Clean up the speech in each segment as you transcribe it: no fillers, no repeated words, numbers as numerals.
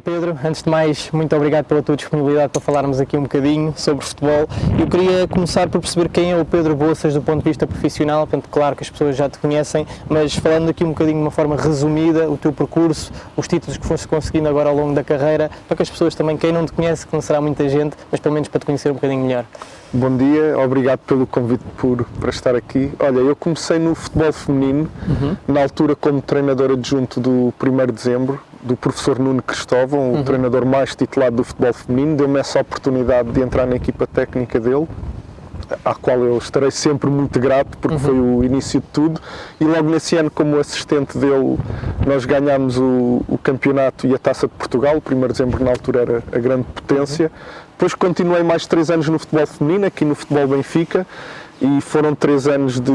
Pedro, antes de mais, muito obrigado pela tua disponibilidade para falarmos aqui um bocadinho sobre futebol. Eu queria começar por perceber quem é o Pedro Bolsas do ponto de vista profissional. Portanto, claro que as pessoas já te conhecem, mas falando aqui um bocadinho de uma forma resumida, o teu percurso, os títulos que foste conseguindo agora ao longo da carreira, para que as pessoas também, quem não te conhece, que não será muita gente, mas pelo menos para te conhecer um bocadinho melhor. Bom dia, obrigado pelo convite para estar aqui. Olha, eu comecei no futebol feminino, na altura como treinador adjunto do 1º de dezembro, do professor Nuno Cristóvão, o treinador mais titulado do futebol feminino. Deu-me essa oportunidade de entrar na equipa técnica dele, à qual eu estarei sempre muito grato, porque foi o início de tudo. E logo nesse ano, como assistente dele, nós ganhámos o campeonato e a Taça de Portugal. O 1º de dezembro na altura era a grande potência. Depois continuei mais 3 anos no futebol feminino, aqui no Futebol Benfica, e foram 3 anos de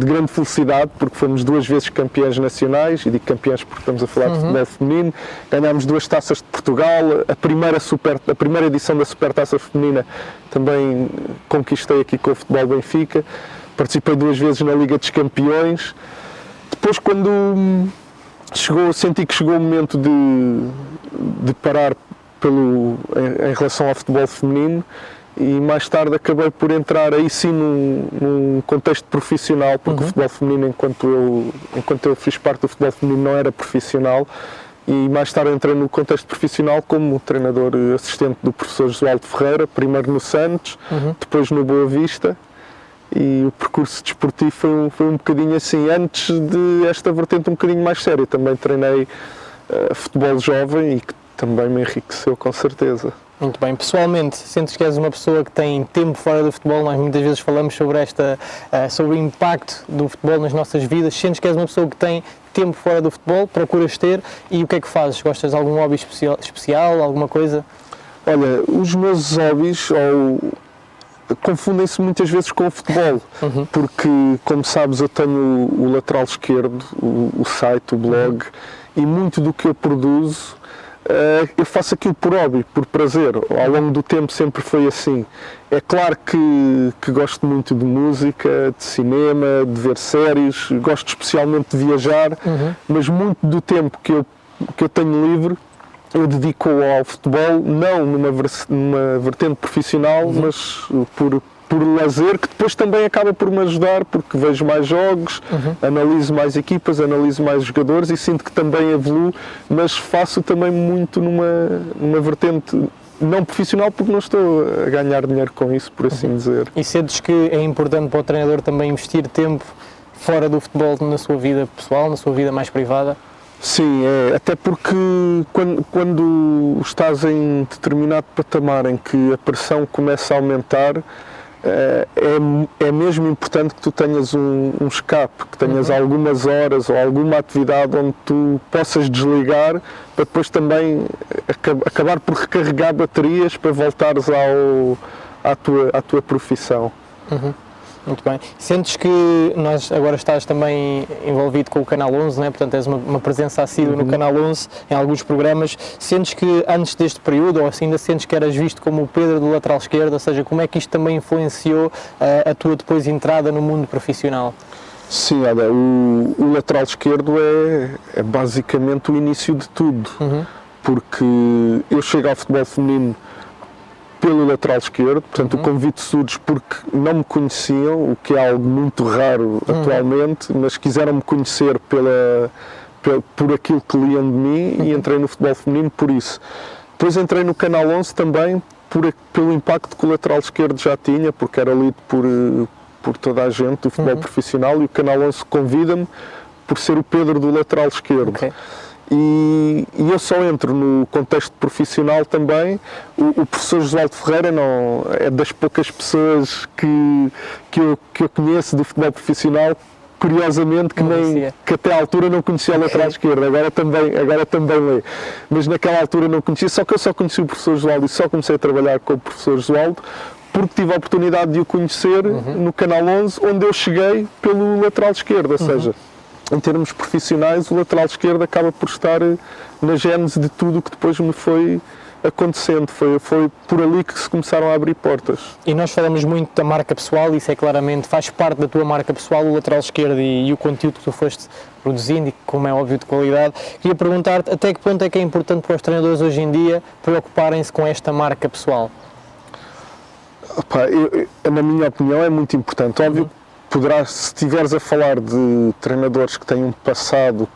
grande felicidade, porque fomos 2 vezes campeões nacionais, e digo campeões porque estamos a falar de futebol feminino. Ganhámos 2 taças de Portugal, a primeira edição da Supertaça Feminina também conquistei aqui com o Futebol Benfica, participei 2 vezes na Liga dos Campeões. Depois, quando senti que chegou o momento de parar em relação ao futebol feminino, e mais tarde acabei por entrar aí sim num contexto profissional, porque o futebol feminino, enquanto eu fiz parte do futebol feminino, não era profissional, e mais tarde entrei no contexto profissional como treinador assistente do professor Josualdo Ferreira, primeiro no Santos, depois no Boa Vista, e o percurso desportivo foi um bocadinho assim. Antes de esta vertente um bocadinho mais séria, também treinei futebol jovem, e que também me enriqueceu com certeza. Muito bem. Pessoalmente, sentes que és uma pessoa que tem tempo fora do futebol? Nós muitas vezes falamos sobre o impacto do futebol nas nossas vidas. Sentes que és uma pessoa que tem tempo fora do futebol? Procuras ter? E o que é que fazes? Gostas de algum hobby especial? Alguma coisa? Olha, os meus hobbies confundem-se muitas vezes com o futebol, porque, como sabes, eu tenho o lateral esquerdo, o site, o blog, e muito do que eu produzo eu faço aquilo por hobby, por prazer. Ao longo do tempo sempre foi assim. É claro que gosto muito de música, de cinema, de ver séries, gosto especialmente de viajar, mas muito do tempo que eu tenho livre eu dedico ao futebol, não numa vertente profissional, mas por lazer, que depois também acaba por me ajudar, porque vejo mais jogos, analiso mais equipas, analiso mais jogadores e sinto que também evoluo, mas faço também muito numa vertente não profissional, porque não estou a ganhar dinheiro com isso, por assim dizer. E sentes que é importante para o treinador também investir tempo fora do futebol na sua vida pessoal, na sua vida mais privada? Sim, até porque quando estás em determinado patamar em que a pressão começa a aumentar, é mesmo importante que tu tenhas um escape, que tenhas algumas horas ou alguma atividade onde tu possas desligar, para depois também acabar por recarregar baterias para voltares à tua profissão. Muito bem. Sentes que agora estás também envolvido com o Canal 11, né? Portanto és uma presença assídua no Canal 11, em alguns programas. Sentes que antes deste período, ou assim, ainda sentes que eras visto como o Pedro do lateral esquerdo, ou seja, como é que isto também influenciou a tua depois entrada no mundo profissional? Sim, olha, o lateral esquerdo é basicamente o início de tudo, porque eu chego ao futebol feminino pelo lateral esquerdo, portanto o convite surge porque não me conheciam, o que é algo muito raro atualmente, mas quiseram-me conhecer por aquilo que liam de mim, e entrei no futebol feminino por isso. Depois entrei no Canal 11 também pelo impacto que o lateral esquerdo já tinha, porque era lido por toda a gente do futebol profissional, e o Canal 11 convida-me por ser o Pedro do lateral esquerdo. E eu só entro no contexto profissional também. O professor Josualdo Ferreira é das poucas pessoas que eu conheço do futebol profissional, curiosamente, que até à altura não conhecia o lateral esquerdo, agora também lê. Mas naquela altura não conhecia, só que eu só conheci o professor Josualdo e só comecei a trabalhar com o professor Josualdo porque tive a oportunidade de o conhecer no Canal 11, onde eu cheguei pelo lateral esquerdo, ou seja, em termos profissionais, o lateral esquerdo acaba por estar na gênese de tudo o que depois me foi acontecendo, foi por ali que se começaram a abrir portas. E nós falamos muito da marca pessoal, isso é claramente, faz parte da tua marca pessoal, o lateral esquerdo e o conteúdo que tu foste produzindo e como é óbvio de qualidade. Queria perguntar-te até que ponto é que é importante para os treinadores hoje em dia preocuparem-se com esta marca pessoal? Opa, na minha opinião é muito importante. Óbvio, se estiveres a falar de treinadores que têm um passado,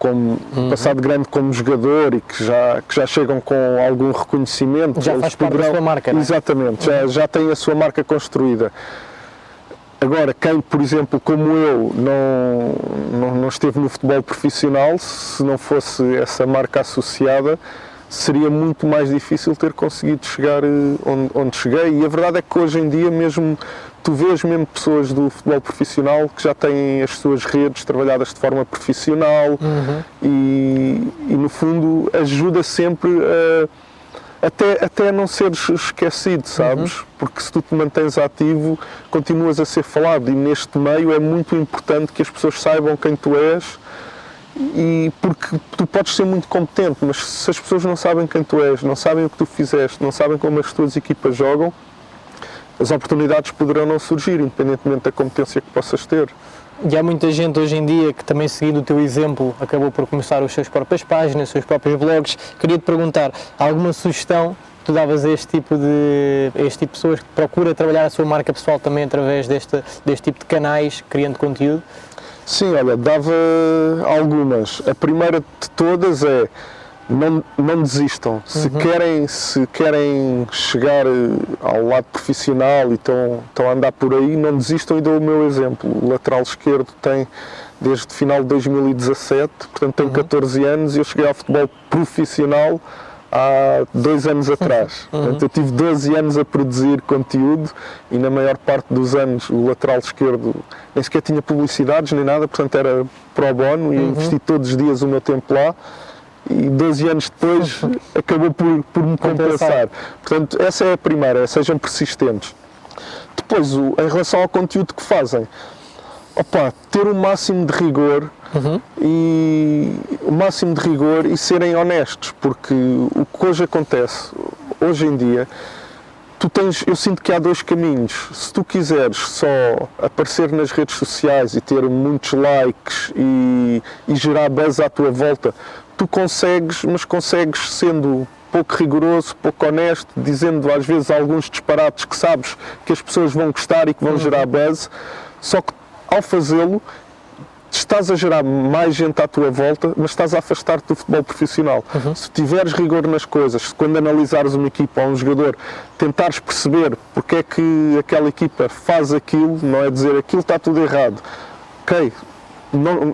passado grande como jogador e que já chegam com algum reconhecimento, já faz parte da sua marca, não é? Exatamente, já tem a sua marca construída. Agora, quem, por exemplo, como eu, não esteve no futebol profissional, se não fosse essa marca associada, seria muito mais difícil ter conseguido chegar onde cheguei. E a verdade é que hoje em dia mesmo tu vês mesmo pessoas do futebol profissional que já têm as suas redes trabalhadas de forma profissional e no fundo ajuda sempre até a não seres esquecido, sabes? Porque se tu te mantens ativo, continuas a ser falado, e neste meio é muito importante que as pessoas saibam quem tu és. E porque tu podes ser muito competente, mas se as pessoas não sabem quem tu és, não sabem o que tu fizeste, não sabem como as tuas equipas jogam, as oportunidades poderão não surgir, independentemente da competência que possas ter. E há muita gente hoje em dia que também, seguindo o teu exemplo, acabou por começar os seus próprias páginas, os seus próprios blogs. Queria-te perguntar, alguma sugestão que tu davas a este tipo de pessoas que procura trabalhar a sua marca pessoal também através deste tipo de canais, criando conteúdo? Sim, olha, dava algumas. A primeira de todas é não desistam. Se querem chegar ao lado profissional e estão a andar por aí, não desistam, e dou o meu exemplo. O lateral esquerdo tem desde o final de 2017, portanto tem 14 anos, e eu cheguei ao futebol profissional há 2 anos atrás. Portanto, eu tive 12 anos a produzir conteúdo e na maior parte dos anos o lateral esquerdo nem sequer tinha publicidades nem nada, portanto era pro bono e investi todos os dias o meu tempo lá, e 12 anos depois acabou por me compensar. Portanto, essa é a primeira, sejam persistentes. Depois, em relação ao conteúdo que fazem, ter o máximo de rigor e serem honestos, porque o que hoje acontece, hoje em dia, eu sinto que há 2 caminhos. Se tu quiseres só aparecer nas redes sociais e ter muitos likes e gerar buzz à tua volta, tu consegues, mas consegues sendo pouco rigoroso, pouco honesto, dizendo às vezes alguns disparates que sabes que as pessoas vão gostar e que vão gerar buzz, só que ao fazê-lo estás a gerar mais gente à tua volta, mas estás a afastar-te do futebol profissional. Se tiveres rigor nas coisas, quando analisares uma equipa ou um jogador, tentares perceber porque é que aquela equipa faz aquilo, não é dizer aquilo está tudo errado. Ok,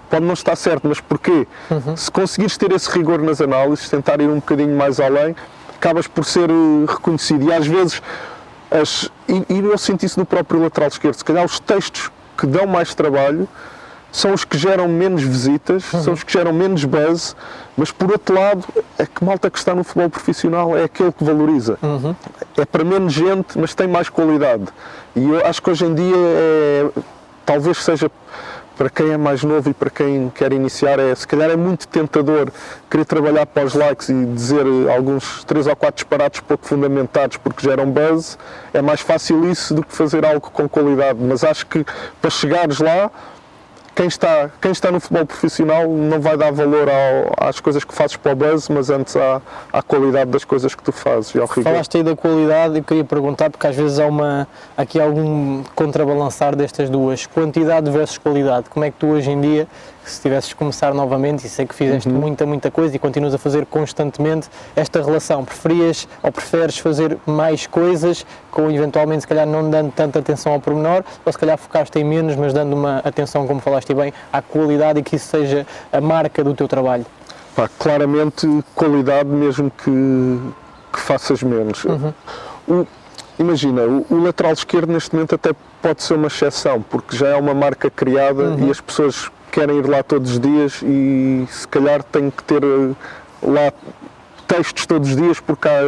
pode não estar certo, mas porquê? Se conseguires ter esse rigor nas análises, tentar ir um bocadinho mais além, acabas por ser reconhecido. E às vezes, e eu sinto isso no próprio lateral esquerdo, se calhar os textos que dão mais trabalho são os que geram menos visitas, são os que geram menos buzz, mas por outro lado, a que malta que está no futebol profissional é aquele que valoriza. É para menos gente, mas tem mais qualidade. E eu acho que hoje em dia, talvez seja para quem é mais novo e para quem quer iniciar, se calhar é muito tentador querer trabalhar para os likes e dizer alguns 3 ou 4 disparates pouco fundamentados porque geram buzz. É mais fácil isso do que fazer algo com qualidade, mas acho que para chegares lá, quem está no futebol profissional não vai dar valor às coisas que fazes para o buzz, mas antes à qualidade das coisas que tu fazes e ao rigor. Falaste aí da qualidade, eu queria perguntar, porque às vezes há aqui algum contrabalançar destas duas, quantidade versus qualidade. Como é que tu hoje em dia, se tivesses de começar novamente, e sei que fizeste muita coisa e continuas a fazer constantemente, esta relação, preferias ou preferes fazer mais coisas, com eventualmente se calhar não dando tanta atenção ao pormenor, ou se calhar focaste em menos, mas dando uma atenção, como falaste bem, à qualidade e que isso seja a marca do teu trabalho? Claramente qualidade, mesmo que faças menos. Imagina, o lateral esquerdo neste momento até pode ser uma exceção, porque já é uma marca criada e as pessoas querem ir lá todos os dias e se calhar tenho que ter lá textos todos os dias porque há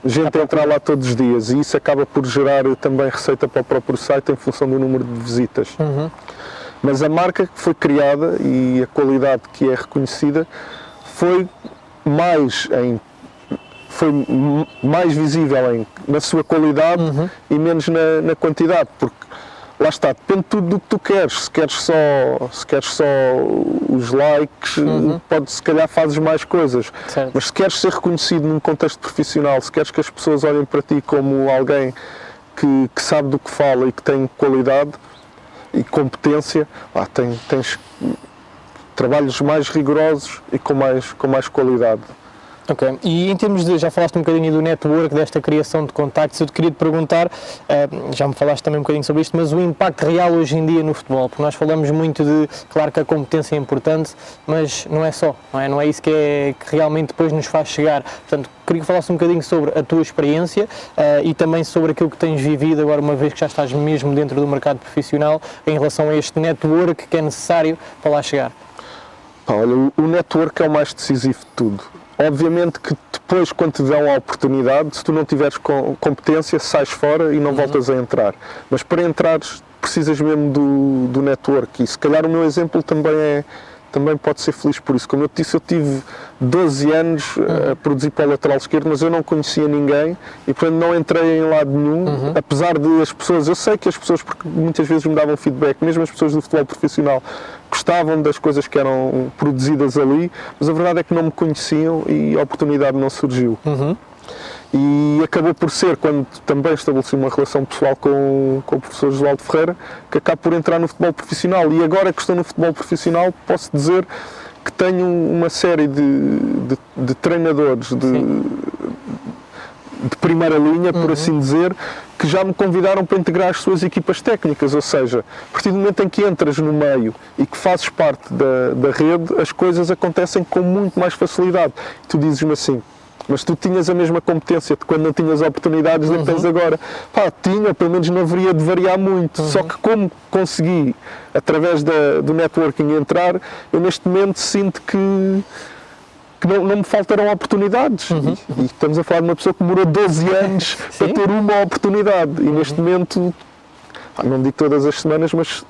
gente a entrar lá todos os dias, e isso acaba por gerar também receita para o próprio site em função do número de visitas. Mas a marca que foi criada e a qualidade que é reconhecida foi mais foi mais visível na sua qualidade e menos na quantidade, porque lá está, depende tudo do que tu queres. Se queres só os likes, se calhar fazes mais coisas. Certo. Mas se queres ser reconhecido num contexto profissional, se queres que as pessoas olhem para ti como alguém que sabe do que fala e que tem qualidade e competência, tens trabalhos mais rigorosos e com mais qualidade. Ok, e em termos de, já falaste um bocadinho do network, desta criação de contactos, eu te queria te perguntar, já me falaste também um bocadinho sobre isto, mas o impacto real hoje em dia no futebol, porque nós falamos muito de, claro que a competência é importante, mas não é só, não é isso que realmente depois nos faz chegar. Portanto, queria que falasse um bocadinho sobre a tua experiência e também sobre aquilo que tens vivido agora, uma vez que já estás mesmo dentro do mercado profissional, em relação a este network que é necessário para lá chegar. Olha, o network é o mais decisivo de tudo. Obviamente que depois, quando te dão a oportunidade, se tu não tiveres competência, sais fora e não voltas a entrar. Mas para entrares, precisas mesmo do network. E se calhar o meu exemplo também pode ser feliz por isso. Como eu te disse, eu tive 12 anos a produzir para o lateral esquerdo, mas eu não conhecia ninguém e, portanto, não entrei em lado nenhum, apesar de as pessoas, eu sei que as pessoas, porque muitas vezes me davam feedback, mesmo as pessoas do futebol profissional, gostavam das coisas que eram produzidas ali, mas a verdade é que não me conheciam e a oportunidade não surgiu. E acabou por ser, quando também estabeleci uma relação pessoal com o professor Josualdo Ferreira, que acabo por entrar no futebol profissional. E agora que estou no futebol profissional, posso dizer que tenho uma série de treinadores de primeira linha, por assim dizer, que já me convidaram para integrar as suas equipas técnicas. Ou seja, a partir do momento em que entras no meio e que fazes parte da rede, as coisas acontecem com muito mais facilidade. E tu dizes-me assim: mas tu tinhas a mesma competência de quando não tinhas oportunidades que tens agora. Tinha, pelo menos não haveria de variar muito. Só que como consegui, através do networking, entrar, eu neste momento sinto que não me faltarão oportunidades. E estamos a falar de uma pessoa que demorou 12 anos para ter uma oportunidade. E neste momento, não digo todas as semanas, mas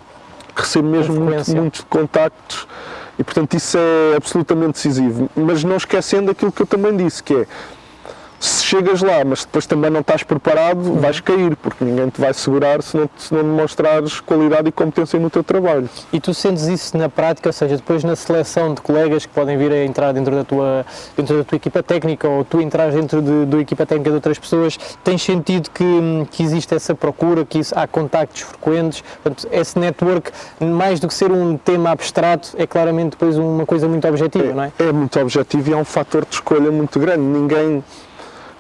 recebo mesmo muitos contactos. E, portanto, isso é absolutamente decisivo. Mas não esquecendo aquilo que eu também disse, que é, se chegas lá, mas depois também não estás preparado, vais cair, porque ninguém te vai segurar se não demonstrares qualidade e competência no teu trabalho. E tu sentes isso na prática, ou seja, depois na seleção de colegas que podem vir a entrar dentro da tua equipa técnica, ou tu entras dentro da equipa técnica de outras pessoas, tens sentido que existe essa procura, que há contactos frequentes? Portanto, esse network, mais do que ser um tema abstrato, é claramente depois uma coisa muito objetiva, não é? É muito objetivo e é um fator de escolha muito grande. Ninguém...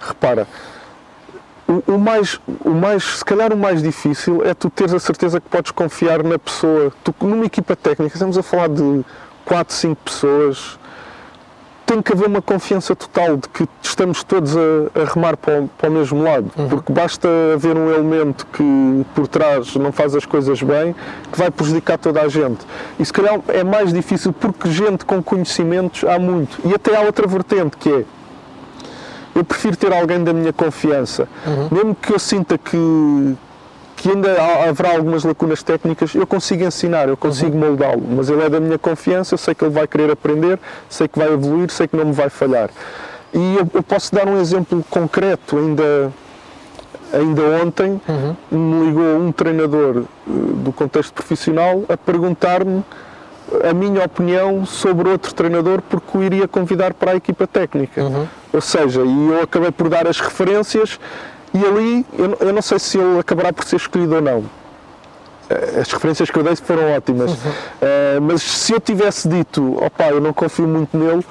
Repara, se calhar o mais difícil é tu teres a certeza que podes confiar na pessoa. Numa equipa técnica, estamos a falar de 4, 5 pessoas, tem que haver uma confiança total de que estamos todos a remar para o mesmo lado, porque basta haver um elemento que por trás não faz as coisas bem, que vai prejudicar toda a gente. E se calhar é mais difícil porque gente com conhecimentos há muito. E até há outra vertente, que é, eu prefiro ter alguém da minha confiança, mesmo que eu sinta que ainda haverá algumas lacunas técnicas, eu consigo ensinar, eu consigo moldá-lo, mas ele é da minha confiança, eu sei que ele vai querer aprender, sei que vai evoluir, sei que não me vai falhar. E eu posso dar um exemplo concreto. Ainda ontem me ligou um treinador do contexto profissional a perguntar-me a minha opinião sobre outro treinador, porque o iria convidar para a equipa técnica. Ou seja, e eu acabei por dar as referências e ali eu não sei se ele acabará por ser escolhido ou não. As referências que eu dei foram ótimas, mas se eu tivesse dito, eu não confio muito nele,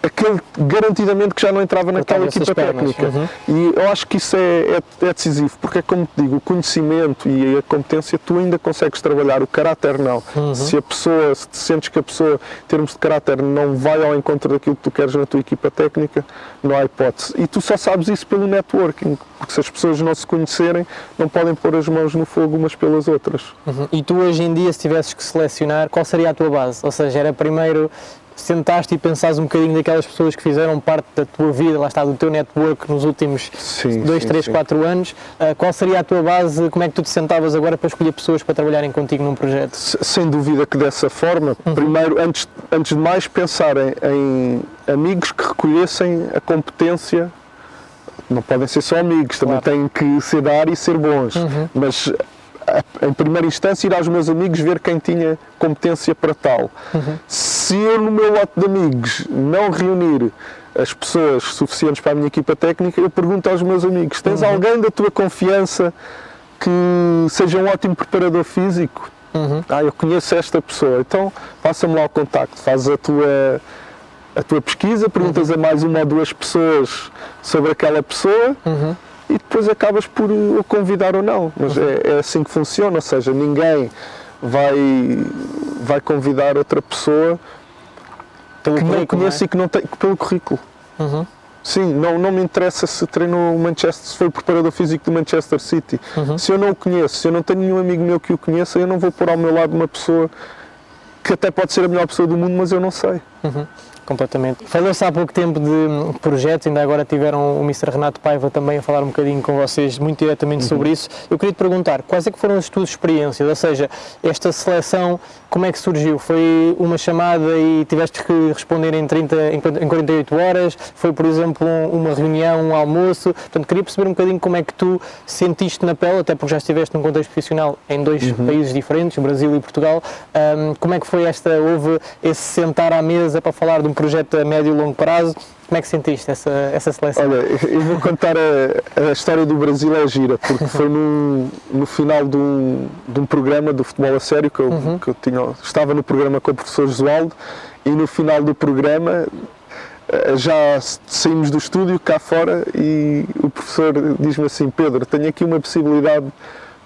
aquele garantidamente que já não entrava naquela equipa técnica. E eu acho que isso é decisivo, porque é como te digo, o conhecimento e a competência tu ainda consegues trabalhar, o caráter não. Se te sentes que a pessoa, em termos de caráter, não vai ao encontro daquilo que tu queres na tua equipa técnica, não há hipótese. E tu só sabes isso pelo networking, porque se as pessoas não se conhecerem, não podem pôr as mãos no fogo umas pelas outras. E tu hoje em dia, se tivesses que selecionar, qual seria a tua base? Ou seja, era primeiro sentaste e pensares um bocadinho daquelas pessoas que fizeram parte da tua vida, lá está, do teu network nos últimos 2, 3, 4 anos, qual seria a tua base, como é que tu te sentavas agora para escolher pessoas para trabalharem contigo num projeto? Sem dúvida que dessa forma, primeiro, antes de mais, pensar em amigos que reconhecem a competência. Não podem ser só amigos, também têm que ser da área e ser bons, mas em primeira instância ir aos meus amigos ver quem tinha competência para tal. Se eu no meu lote de amigos não reunir as pessoas suficientes para a minha equipa técnica, eu pergunto aos meus amigos, tens alguém da tua confiança que seja um ótimo preparador físico? Eu conheço esta pessoa, então passa-me lá o contacto, faz a tua pesquisa, perguntas a mais uma ou duas pessoas sobre aquela pessoa e depois acabas por o convidar ou não. Mas é assim que funciona, ou seja, ninguém vai convidar outra pessoa que não conhece e que não tem, pelo currículo. Sim, não me interessa se treinou o Manchester, se foi o preparador físico do Manchester City. Se eu não o conheço, se eu não tenho nenhum amigo meu que o conheça, eu não vou pôr ao meu lado uma pessoa que até pode ser a melhor pessoa do mundo, mas eu não sei. Completamente. Falou-se há pouco tempo de projetos, ainda agora tiveram o Mr. Renato Paiva também a falar um bocadinho com vocês, muito diretamente sobre isso. Eu queria te perguntar, quais é que foram as tuas experiências? Ou seja, esta seleção, como é que surgiu? Foi uma chamada e tiveste que responder em 48 horas? Foi, por exemplo, uma reunião, um almoço? Portanto, queria perceber um bocadinho como é que tu sentiste na pele, até porque já estiveste num contexto profissional em dois países diferentes, Brasil e Portugal. Como é que foi houve esse sentar à mesa para falar de um projeto a médio e longo prazo? Como é que sentiste essa seleção? Olha, eu vou contar a história do Brasil é gira, porque foi no final de um programa do futebol a sério que eu estava no programa com o professor Josualdo e no final do programa já saímos do estúdio cá fora e o professor diz-me assim: Pedro, tenho aqui uma possibilidade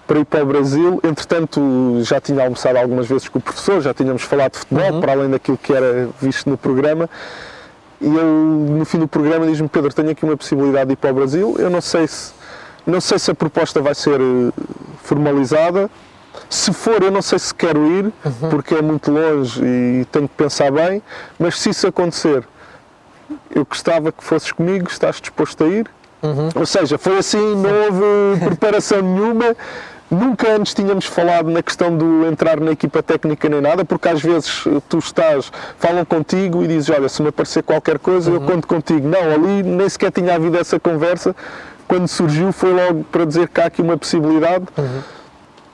para ir para o Brasil. Entretanto, já tinha almoçado algumas vezes com o professor, já tínhamos falado de futebol, para além daquilo que era visto no programa. E ele, no fim do programa, diz-me: Pedro, tenho aqui uma possibilidade de ir para o Brasil. Eu não sei se a proposta vai ser formalizada. Se for, eu não sei se quero ir, porque é muito longe e tenho que pensar bem. Mas se isso acontecer, eu gostava que fosses comigo, estás disposto a ir? Ou seja, foi assim, não houve preparação nenhuma. Nunca antes tínhamos falado na questão do entrar na equipa técnica nem nada, porque às vezes falam contigo e dizes: olha, se me aparecer qualquer coisa, eu conto contigo. Não, ali nem sequer tinha havido essa conversa. Quando surgiu foi logo para dizer que há aqui uma possibilidade.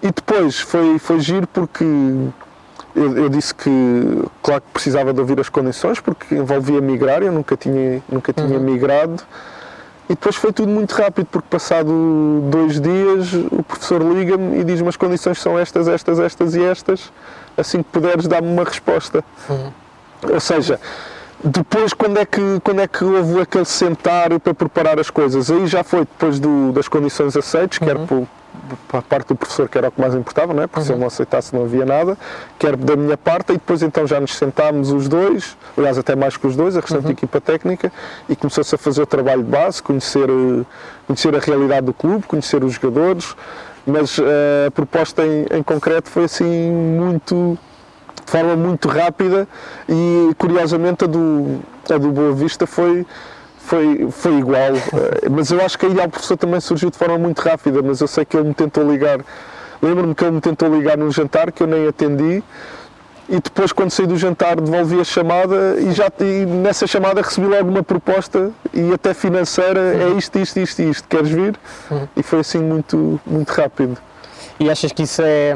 E depois foi giro porque eu disse que, claro que precisava de ouvir as condições, porque envolvia migrar, eu nunca tinha migrado. E depois foi tudo muito rápido, porque passado 2 dias o professor liga-me e diz-me: as condições são estas, estas, estas e estas, assim que puderes dá-me uma resposta. Ou seja, depois quando é que houve aquele sentar para preparar as coisas? Aí já foi depois das condições aceitas, quer para a parte do professor, que era o que mais importava, não é? Porque se ele não aceitasse não havia nada, quer da minha parte, e depois então já nos sentámos os dois, aliás até mais que os dois, a restante equipa técnica, e começou-se a fazer o trabalho de base, conhecer a realidade do clube, conhecer os jogadores, mas a proposta em concreto foi assim de forma muito rápida, e curiosamente a do Boa Vista foi igual, mas eu acho que a ida ao professor também surgiu de forma muito rápida, mas eu sei que ele me tentou ligar, lembro-me que ele me tentou ligar num jantar que eu nem atendi, e depois quando saí do jantar devolvi a chamada e nessa chamada recebi logo uma proposta, e até financeira, é isto, queres vir? E foi assim muito, muito rápido. E achas que isso é...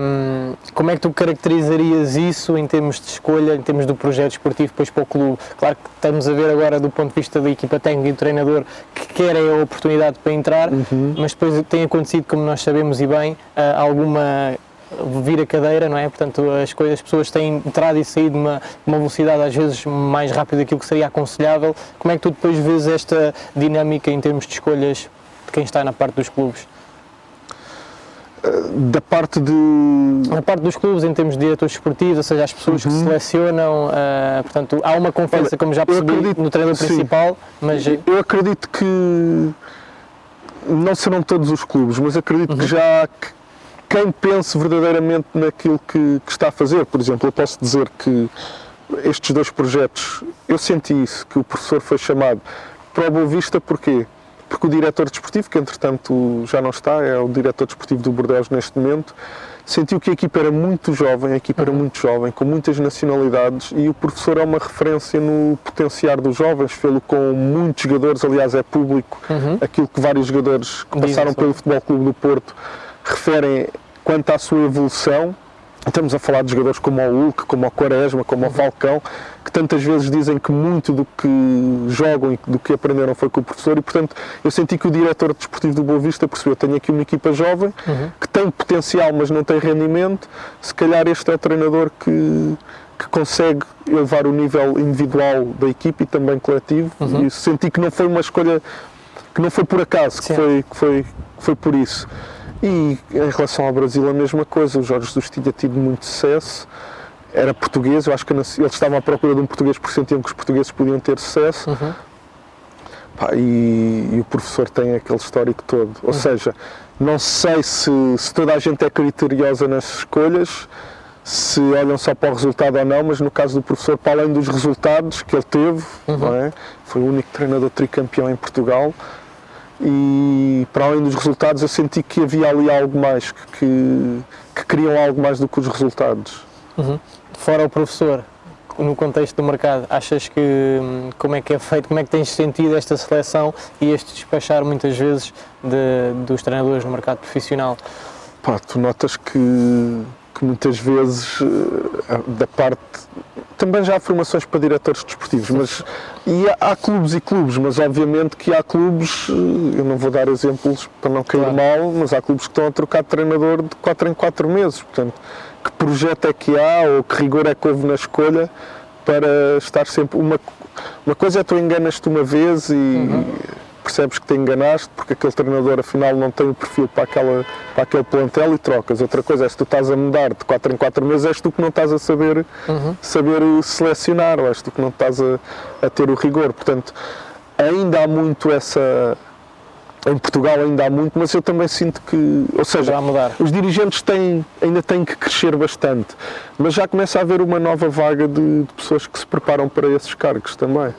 Como é que tu caracterizarias isso em termos de escolha, em termos do projeto esportivo depois para o clube? Claro que estamos a ver agora do ponto de vista da equipa técnica e do treinador que querem a oportunidade para entrar, mas depois tem acontecido, como nós sabemos e bem, alguma vira-cadeira, não é? Portanto, as pessoas têm entrado e saído de uma velocidade às vezes mais rápida daquilo que seria aconselhável. Como é que tu depois vês esta dinâmica em termos de escolhas de quem está na parte dos clubes? Da parte dos clubes, em termos de diretores esportivos, ou seja, as pessoas que selecionam, portanto, há uma confiança, como já percebi, no treinador principal, mas... Eu acredito que não serão todos os clubes, mas acredito que já quem pense verdadeiramente naquilo que está a fazer. Por exemplo, eu posso dizer que estes dois projetos, eu senti isso, que o professor foi chamado para o Boa Vista, porquê? Porque o diretor desportivo, que entretanto já não está, é o diretor desportivo do Bordeaux neste momento, sentiu que a equipa era muito jovem, com muitas nacionalidades, e o professor é uma referência no potenciar dos jovens, fê-lo com muitos jogadores, aliás é público, aquilo que vários jogadores que passaram pelo Futebol Clube do Porto referem quanto à sua evolução. Estamos a falar de jogadores como o Hulk, como o Quaresma, como o Falcão, que tantas vezes dizem que muito do que jogam e do que aprenderam foi com o professor, e portanto eu senti que o diretor desportivo do Boa Vista percebeu: tenho aqui uma equipa jovem, que tem potencial mas não tem rendimento, se calhar este é o treinador que consegue elevar o nível individual da equipa e também coletivo, e senti que não foi uma escolha, que não foi por acaso, que foi por isso. E em relação ao Brasil a mesma coisa, o Jorge Jesus tinha tido muito sucesso, era português, eu acho que eles estavam à procura de um português porque sentiam que os portugueses podiam ter sucesso, e o professor tem aquele histórico todo, ou seja, não sei se toda a gente é criteriosa nas escolhas, se olham só para o resultado ou não, mas no caso do professor, para além dos resultados que ele teve, não é? Foi o único treinador tricampeão em Portugal, e para além dos resultados eu senti que havia ali algo mais, que queriam algo mais do que os resultados. Fora o professor, no contexto do mercado, achas que como é que é feito, como é que tens sentido esta seleção e este despachar muitas vezes dos treinadores no mercado profissional? Pá, tu notas que muitas vezes da parte, também já há formações para diretores desportivos, mas e há clubes e clubes, mas obviamente que há clubes, eu não vou dar exemplos para não cair mal, mas há clubes que estão a trocar de treinador de 4 em 4 meses, portanto, que projeto é que há ou que rigor é que houve na escolha para estar sempre, uma coisa é tu enganas-te uma vez e percebes que te enganaste porque aquele treinador afinal não tem o perfil para aquele plantel e trocas. Outra coisa é se tu estás a mudar de 4 em 4 meses, és tu que não estás a saber selecionar, ou és tu que não estás a ter o rigor. Portanto, ainda há muito essa... Em Portugal ainda há muito, mas eu também sinto que, ou seja, os dirigentes ainda têm que crescer bastante, mas já começa a haver uma nova vaga de pessoas que se preparam para esses cargos também.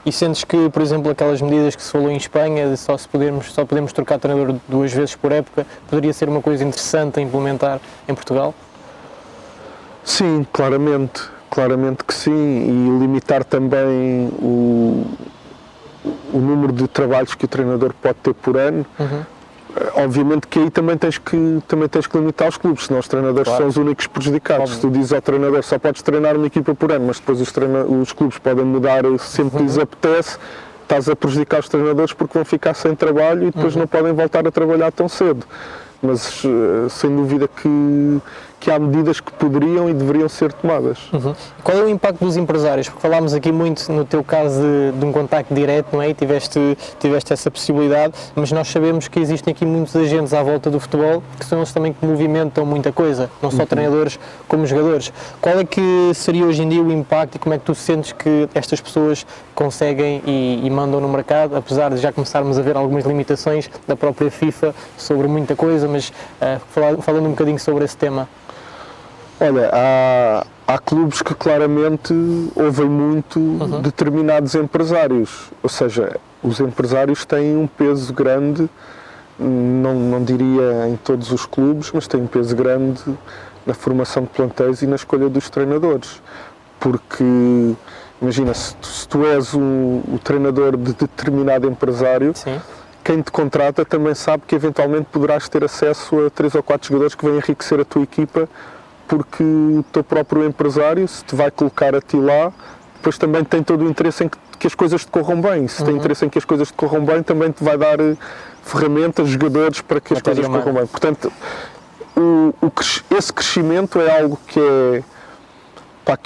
E sentes que, por exemplo, aquelas medidas que se falou em Espanha, de só podemos trocar treinador 2 vezes por época, poderia ser uma coisa interessante a implementar em Portugal? Sim, claramente que sim, e limitar também o número de trabalhos que o treinador pode ter por ano. Obviamente que aí também tens que limitar os clubes, senão os treinadores são os únicos prejudicados. Se tu dizes ao treinador só podes treinar uma equipa por ano, mas depois os clubes podem mudar sempre que lhes apetece, estás a prejudicar os treinadores porque vão ficar sem trabalho e depois não podem voltar a trabalhar tão cedo. Mas sem dúvida que há medidas que poderiam e deveriam ser tomadas. Qual é o impacto dos empresários? Porque falámos aqui muito no teu caso de um contacto direto, não é? E tiveste essa possibilidade, mas nós sabemos que existem aqui muitos agentes à volta do futebol que são eles também que movimentam muita coisa, não só treinadores como jogadores. Qual é que seria hoje em dia o impacto e como é que tu sentes que estas pessoas conseguem e mandam no mercado, apesar de já começarmos a ver algumas limitações da própria FIFA sobre muita coisa, mas falando um bocadinho sobre esse tema? Olha, há clubes que claramente ouvem muito determinados empresários, ou seja, os empresários têm um peso grande, não diria em todos os clubes, mas têm um peso grande na formação de plantéis e na escolha dos treinadores, porque imagina, se tu és o treinador de determinado empresário, quem te contrata também sabe que eventualmente poderás ter acesso a 3 ou 4 jogadores que vêm enriquecer a tua equipa, porque o teu próprio empresário, se te vai colocar a ti lá, depois também tem todo o interesse em que as coisas te corram bem. Se tem interesse em que as coisas te corram bem, também te vai dar ferramentas, jogadores para que as coisas corram bem. Portanto, esse crescimento é algo que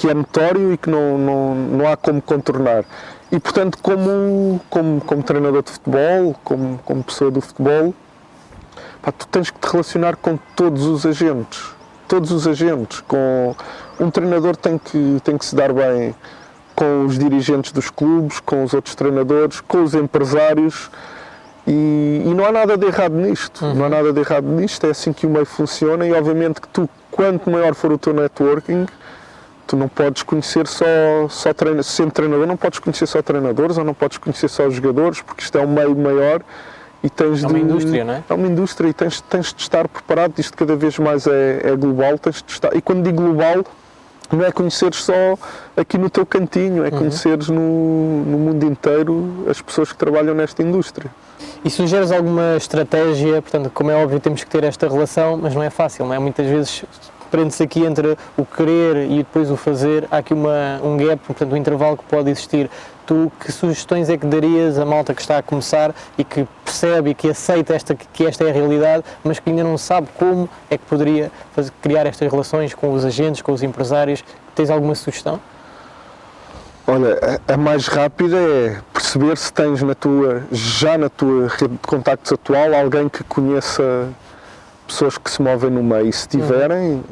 é notório e que não há como contornar. E, portanto, como treinador de futebol, como pessoa do futebol, tu tens que te relacionar com todos os agentes. Com um treinador tem que se dar bem com os dirigentes dos clubes, com os outros treinadores, com os empresários, e não há nada de errado nisto. É assim que o meio funciona, e obviamente que tu, quanto maior for o teu networking, Tu não podes conhecer só treinadores, sendo treinador não podes conhecer só treinadores ou não podes conhecer só os jogadores, porque isto é um meio maior e tens uma indústria, não é? É uma indústria e tens de estar preparado, isto cada vez mais é global, tens de estar, e quando digo global, não é conheceres só aqui no teu cantinho, é conheceres no mundo inteiro as pessoas que trabalham nesta indústria. E sugeres alguma estratégia, portanto, como é óbvio temos que ter esta relação, mas não é fácil, não é? Muitas vezes prende-se aqui entre o querer e depois o fazer, há aqui um gap, portanto um intervalo que pode existir. Tu, que sugestões é que darias à malta que está a começar e que percebe e que aceita que esta é a realidade, mas que ainda não sabe como é que poderia criar estas relações com os agentes, com os empresários? Tens alguma sugestão? Olha, a mais rápida é perceber se tens já na tua rede de contactos atual alguém que conheça pessoas que se movem no meio. E se tiverem,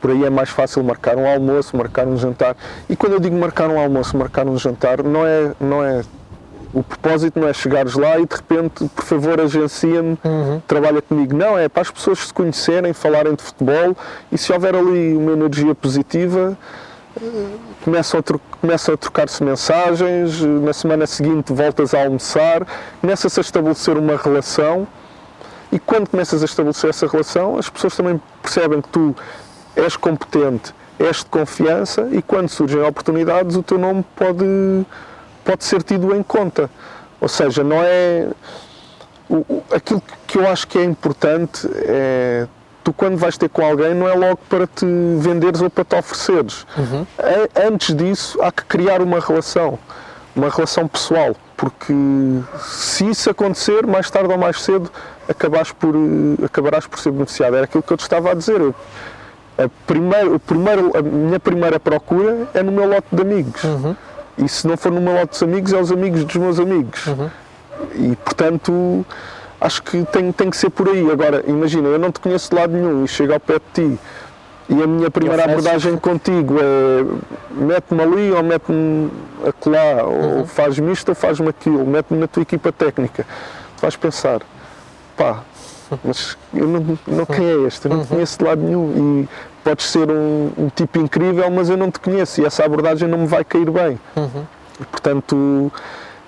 por aí é mais fácil marcar um almoço, marcar um jantar. E quando eu digo marcar um almoço, marcar um jantar, não é o propósito não é chegares lá e de repente, por favor, agencia-me, trabalha comigo. Não, é para as pessoas se conhecerem, falarem de futebol e se houver ali uma energia positiva, começam a trocar-se mensagens, na semana seguinte voltas a almoçar, começa-se a estabelecer uma relação e quando começas a estabelecer essa relação, as pessoas também percebem que tu és competente, és de confiança e quando surgem oportunidades o teu nome pode ser tido em conta. Ou seja, não é... Aquilo que eu acho que é importante é... Tu, quando vais ter com alguém, não é logo para te venderes ou para te ofereceres. Antes disso, há que criar uma relação pessoal, porque se isso acontecer, mais tarde ou mais cedo, acabarás por ser beneficiado. Era aquilo que eu te estava a dizer. A minha primeira procura é no meu lote de amigos. E se não for no meu lote de amigos, é os amigos dos meus amigos. E, portanto... Acho que tem que ser por aí. Agora, imagina, eu não te conheço de lado nenhum e chego ao pé de ti e a minha primeira abordagem contigo é mete-me ali ou mete-me acolá, ou faz-me isto ou faz-me aquilo, mete-me na tua equipa técnica. Tu vais pensar, pá, mas eu não quem é este? Eu não te conheço de lado nenhum e podes ser um tipo incrível, mas eu não te conheço e essa abordagem não me vai cair bem. E, portanto...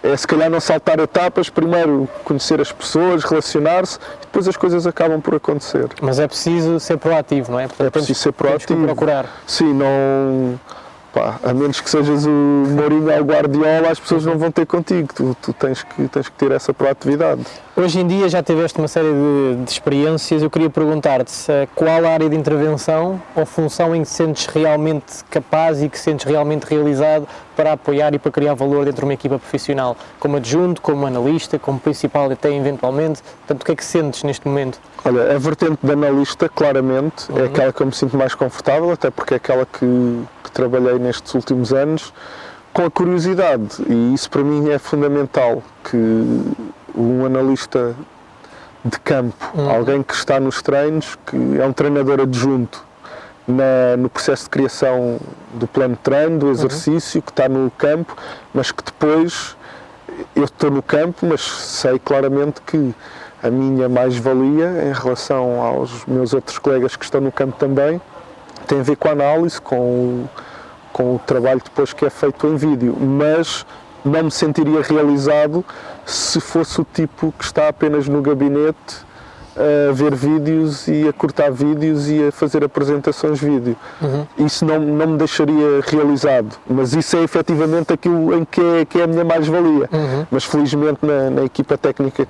É se calhar não saltar etapas, primeiro conhecer as pessoas, relacionar-se e depois as coisas acabam por acontecer. Mas é preciso ser proativo, não é? Portanto, é preciso ser proativo. Temos que procurar. Sim, não... Pá, a menos que sejas o Mourinho ou o Guardiola, as pessoas não vão ter contigo, tu tens que ter essa proatividade. Hoje em dia já tiveste uma série de experiências, eu queria perguntar-te qual a área de intervenção ou função em que te sentes realmente capaz e que sentes realmente realizado para apoiar e para criar valor dentro de uma equipa profissional, como adjunto, como analista, como principal até eventualmente, portanto o que é que sentes neste momento? Olha, a vertente de analista claramente é aquela que eu me sinto mais confortável, até porque é aquela que trabalhei nestes últimos anos, com a curiosidade, e isso para mim é fundamental, que um analista de campo, alguém que está nos treinos, que é um treinador adjunto no processo de criação do plano de treino, do exercício, que está no campo, mas que depois eu estou no campo, mas sei claramente que a minha mais-valia em relação aos meus outros colegas que estão no campo também tem a ver com a análise, com o trabalho depois que é feito em vídeo, mas não me sentiria realizado se fosse o tipo que está apenas no gabinete a ver vídeos e a cortar vídeos e a fazer apresentações vídeo. Isso não me deixaria realizado, mas isso é efetivamente aquilo em que é a minha mais-valia. Mas felizmente na equipa técnica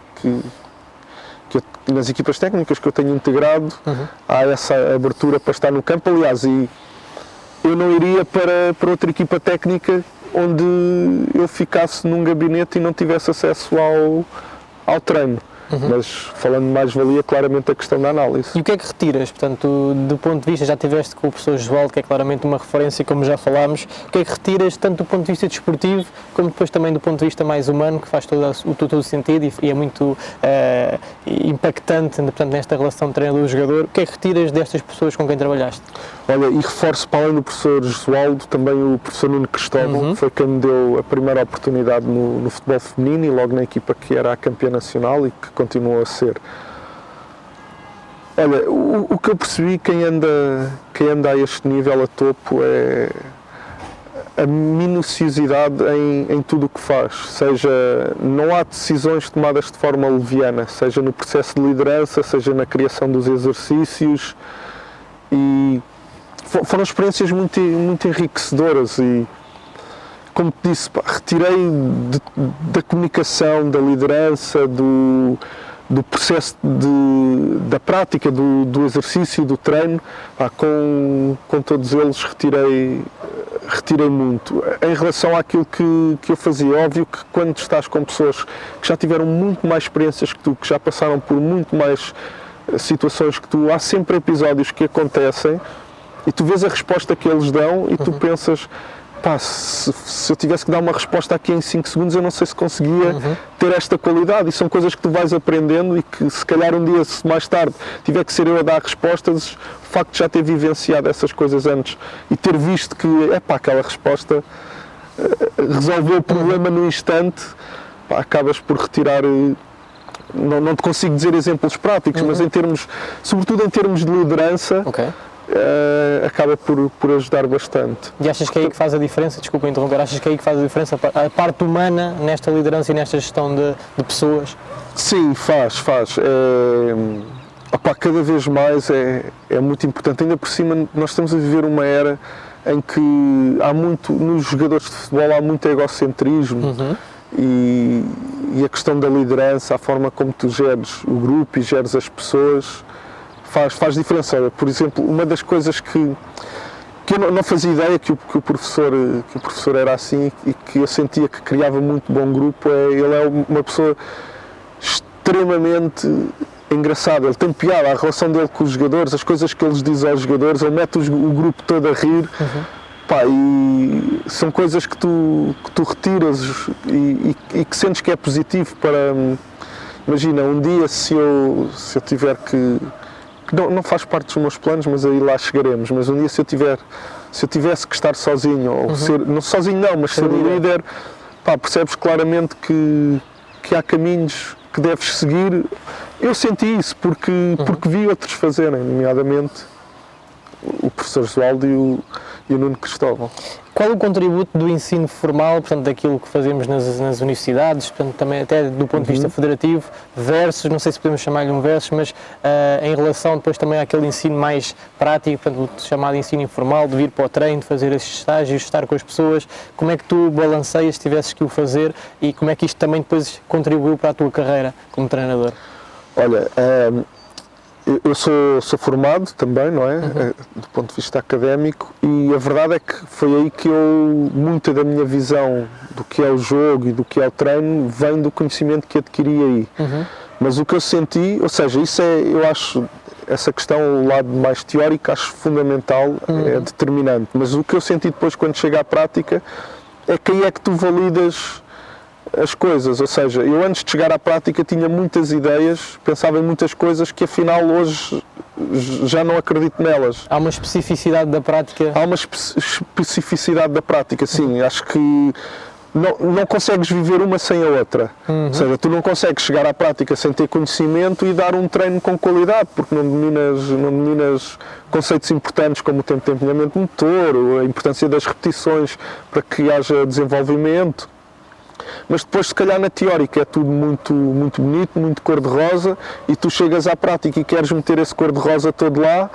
nas equipas técnicas que eu tenho integrado, há essa abertura para estar no campo. Aliás, e eu não iria para outra equipa técnica onde eu ficasse num gabinete e não tivesse acesso ao treino. Mas falando de mais-valia, claramente a questão da análise. E o que é que retiras? Portanto, do ponto de vista, já tiveste com o professor Josualdo, que é claramente uma referência, como já falámos, o que é que retiras tanto do ponto de vista desportivo, como depois também do ponto de vista mais humano, que faz todo o sentido e é muito impactante, portanto, nesta relação de treinador-jogador? O que é que retiras destas pessoas com quem trabalhaste? Olha, e reforço para além do professor Josualdo, também o professor Nuno Cristóvão, que foi quem me deu a primeira oportunidade no futebol feminino e logo na equipa que era a campeã nacional e que continuou a ser. Olha, o que eu percebi, quem anda a este nível a topo é a minuciosidade em tudo o que faz, seja, não há decisões tomadas de forma leviana, seja no processo de liderança, seja na criação dos exercícios, e foram experiências muito enriquecedoras e, como te disse, retirei da comunicação, da liderança, do processo da prática, do exercício, do treino, com todos eles retirei muito. Em relação àquilo que eu fazia, óbvio que quando estás com pessoas que já tiveram muito mais experiências que tu, que já passaram por muito mais situações que tu, há sempre episódios que acontecem e tu vês a resposta que eles dão e tu pensas, pá, se eu tivesse que dar uma resposta aqui em 5 segundos eu não sei se conseguia ter esta qualidade, e são coisas que tu vais aprendendo e que se calhar um dia, se mais tarde tiver que ser eu a dar respostas, o facto de já ter vivenciado essas coisas antes e ter visto que, aquela resposta resolveu o problema no instante, acabas por retirar, não te consigo dizer exemplos práticos, mas sobretudo em termos de liderança, acaba por ajudar bastante. E achas que é aí que faz a diferença, desculpa interromper, achas que é aí que faz a diferença a parte humana nesta liderança e nesta gestão de pessoas? Sim, faz. Cada vez mais é muito importante. Ainda por cima, nós estamos a viver uma era em que nos jogadores de futebol há muito egocentrismo e a questão da liderança, a forma como tu geres o grupo e geres as pessoas, faz diferença. Olha, por exemplo, uma das coisas que eu não fazia ideia que o professor era assim e que eu sentia que criava muito bom grupo, ele é uma pessoa extremamente engraçada, ele tem piada, a relação dele com os jogadores, as coisas que ele diz aos jogadores, ele mete o grupo todo a rir, e são coisas que tu retiras e que sentes que é positivo para, imagina, um dia se eu tiver que não faz parte dos meus planos, mas aí lá chegaremos, mas um dia se eu tivesse que estar sozinho, ou ser, não sozinho não, mas ser o líder, percebes claramente que há caminhos que deves seguir. Eu senti isso porque vi outros fazerem, nomeadamente o professor Josualdo e o Nuno Cristóvão. Qual o contributo do ensino formal, portanto, daquilo que fazemos nas universidades, portanto, também até do ponto de vista federativo, versus, não sei se podemos chamar-lhe um versus, mas em relação depois também àquele ensino mais prático, portanto, o chamado ensino informal, de vir para o treino, de fazer esses estágios, estar com as pessoas, como é que tu balanceias se tivesses que o fazer e como é que isto também depois contribuiu para a tua carreira como treinador? Olha, eu sou formado também, não é? Do ponto de vista académico, e a verdade é que foi aí que muita da minha visão do que é o jogo e do que é o treino vem do conhecimento que adquiri aí. Mas o que eu senti, ou seja, isso eu acho, essa questão, o lado mais teórico, acho fundamental, é determinante. Mas o que eu senti depois quando chego à prática é que aí é que tu validas as coisas, ou seja, eu antes de chegar à prática tinha muitas ideias, pensava em muitas coisas que afinal hoje já não acredito nelas. Há uma especificidade da prática? Há uma especificidade da prática, sim, acho que não consegues viver uma sem a outra, ou seja, tu não consegues chegar à prática sem ter conhecimento e dar um treino com qualidade, porque não dominas conceitos importantes como o tempo de empenhamento motor, a importância das repetições para que haja desenvolvimento. Mas depois, se calhar, na teórica é tudo muito, muito bonito, muito cor-de-rosa, e tu chegas à prática e queres meter esse cor-de-rosa todo lá,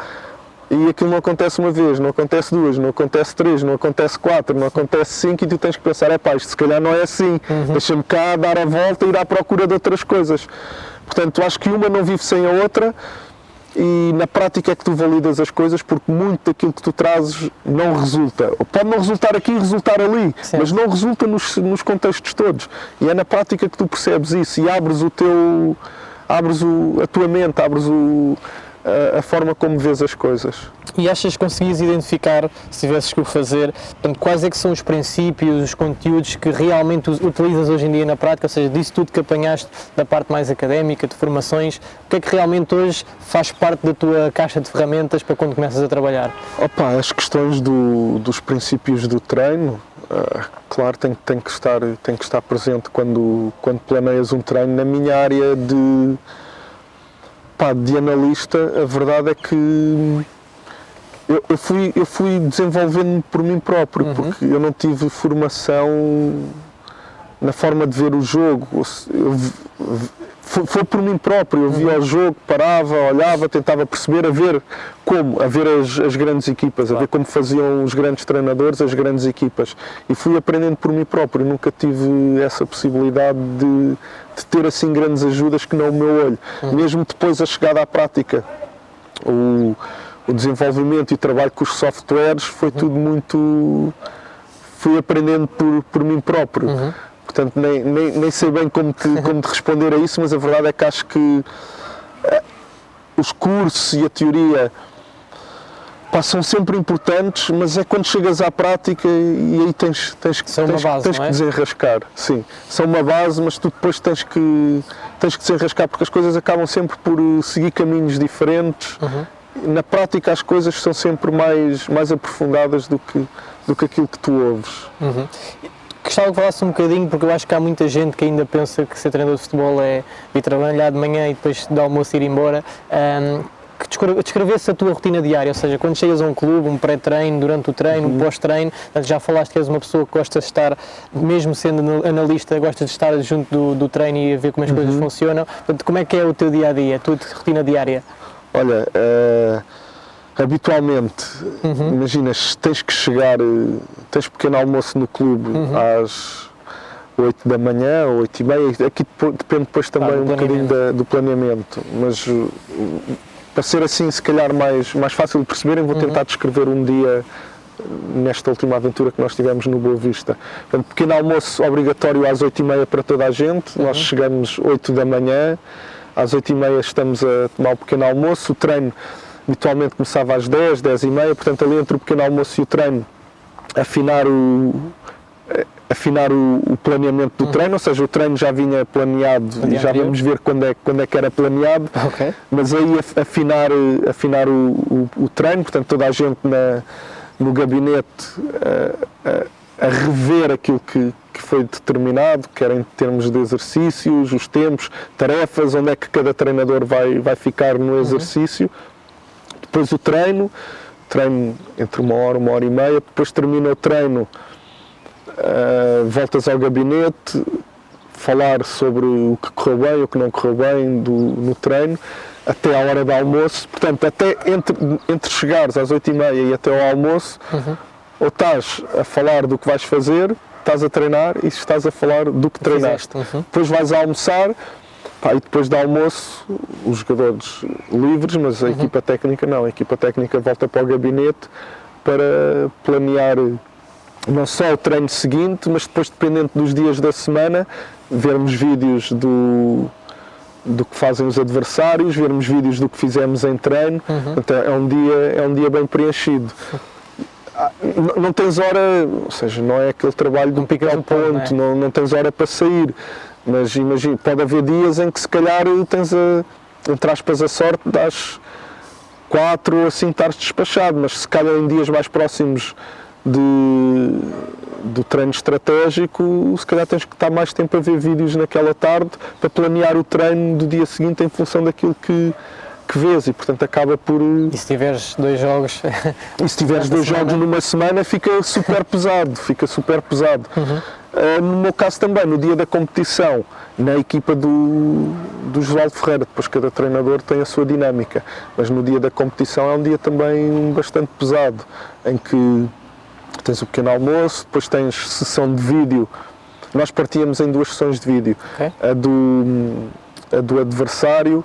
e aquilo não acontece uma vez, não acontece duas, não acontece três, não acontece quatro, não acontece cinco, e tu tens que pensar, isto se calhar não é assim, deixa-me cá dar a volta e ir à procura de outras coisas. Portanto, acho que uma não vive sem a outra, e na prática é que tu validas as coisas, porque muito daquilo que tu trazes não resulta. Pode não resultar aqui e resultar ali, mas não resulta nos contextos todos. E é na prática que tu percebes isso e abres a tua mente, abres a forma como vês as coisas. E achas que conseguias identificar, se tivesses que o fazer, portanto, quais é que são os princípios, os conteúdos que realmente utilizas hoje em dia na prática, ou seja, disso tudo que apanhaste da parte mais académica, de formações, o que é que realmente hoje faz parte da tua caixa de ferramentas para quando começas a trabalhar? As questões dos princípios do treino, claro, tem que estar presente quando planeias um treino. Na minha área Pá, de analista, a verdade é que eu fui desenvolvendo por mim próprio, porque eu não tive formação na forma de ver o jogo. Foi por mim próprio, eu via o jogo, parava, olhava, tentava perceber, a ver as grandes equipas, a ver como faziam os grandes treinadores, as grandes equipas. E fui aprendendo por mim próprio, nunca tive essa possibilidade de ter assim grandes ajudas que não o meu olho. Mesmo depois a chegada à prática, o desenvolvimento e o trabalho com os softwares foi tudo muito... fui aprendendo por mim próprio. Portanto, nem sei bem como te responder a isso, mas a verdade é que acho que os cursos e a teoria são sempre importantes, mas é quando chegas à prática e aí tens que desenrascar. Sim, são uma base, mas tu depois tens que desenrascar, porque as coisas acabam sempre por seguir caminhos diferentes. Na prática as coisas são sempre mais aprofundadas do que aquilo que tu ouves. Gostava que falasse um bocadinho, porque eu acho que há muita gente que ainda pensa que ser treinador de futebol é ir trabalhar de manhã e depois de almoço ir embora. Que descrevesse a tua rotina diária, ou seja, quando chegas a um clube, um pré-treino, durante o treino, um pós-treino, já falaste que és uma pessoa que gosta de estar, mesmo sendo analista, gosta de estar junto do treino e a ver como as coisas funcionam. Portanto, como é que é o teu dia-a-dia, a tua rotina diária? Olha, habitualmente, imaginas, tens que chegar, tens pequeno almoço no clube às 8 da manhã ou 8 e meia, aqui depende depois também um bocadinho do planeamento, mas para ser assim se calhar mais fácil de perceberem, vou tentar descrever um dia nesta última aventura que nós tivemos no Boa Vista. Portanto, pequeno almoço obrigatório às 8 e meia para toda a gente, nós chegamos 8 da manhã, às 8 e meia estamos a tomar o pequeno almoço, o treino habitualmente começava às 10, 10 e meia, portanto ali entre o pequeno almoço e o treino afinar o planeamento do treino, ou seja, o treino já vinha planeado e já vamos ver quando é que era planeado, mas aí afinar o treino, portanto toda a gente no gabinete a rever aquilo que foi determinado, quer em termos de exercícios, os tempos, tarefas, onde é que cada treinador vai ficar no exercício. Depois o treino entre uma hora e meia, depois termina o treino, voltas ao gabinete, falar sobre o que correu bem, o que não correu bem no treino, até à hora do almoço. Portanto, até entre chegares às 8 e meia e até ao almoço, ou estás a falar do que vais fazer, estás a treinar e estás a falar do que treinaste. Depois vais a almoçar, e depois do almoço, os jogadores livres, mas a equipa técnica não. A equipa técnica volta para o gabinete para planear não só o treino seguinte, mas depois, dependente dos dias da semana, vermos vídeos do que fazem os adversários, vermos vídeos do que fizemos em treino. Portanto, é um dia bem preenchido. Não tens hora, ou seja, não é aquele trabalho de picar ao ponto, não tens hora para sair. Mas imagina, pode haver dias em que se calhar tens entre aspas a sorte das 4 ou assim estares despachado, mas se calhar em dias mais próximos do treino estratégico, se calhar tens que estar mais tempo a ver vídeos naquela tarde para planear o treino do dia seguinte em função daquilo que vês e portanto acaba por... E se tiveres 2 jogos... E se tiveres 2 jogos numa semana fica super pesado, No meu caso também, no dia da competição, na equipa do Josualdo Ferreira, depois cada treinador tem a sua dinâmica, mas no dia da competição é um dia também bastante pesado, em que tens o pequeno almoço, depois tens sessão de vídeo. Nós partíamos em 2 sessões de vídeo, a do adversário,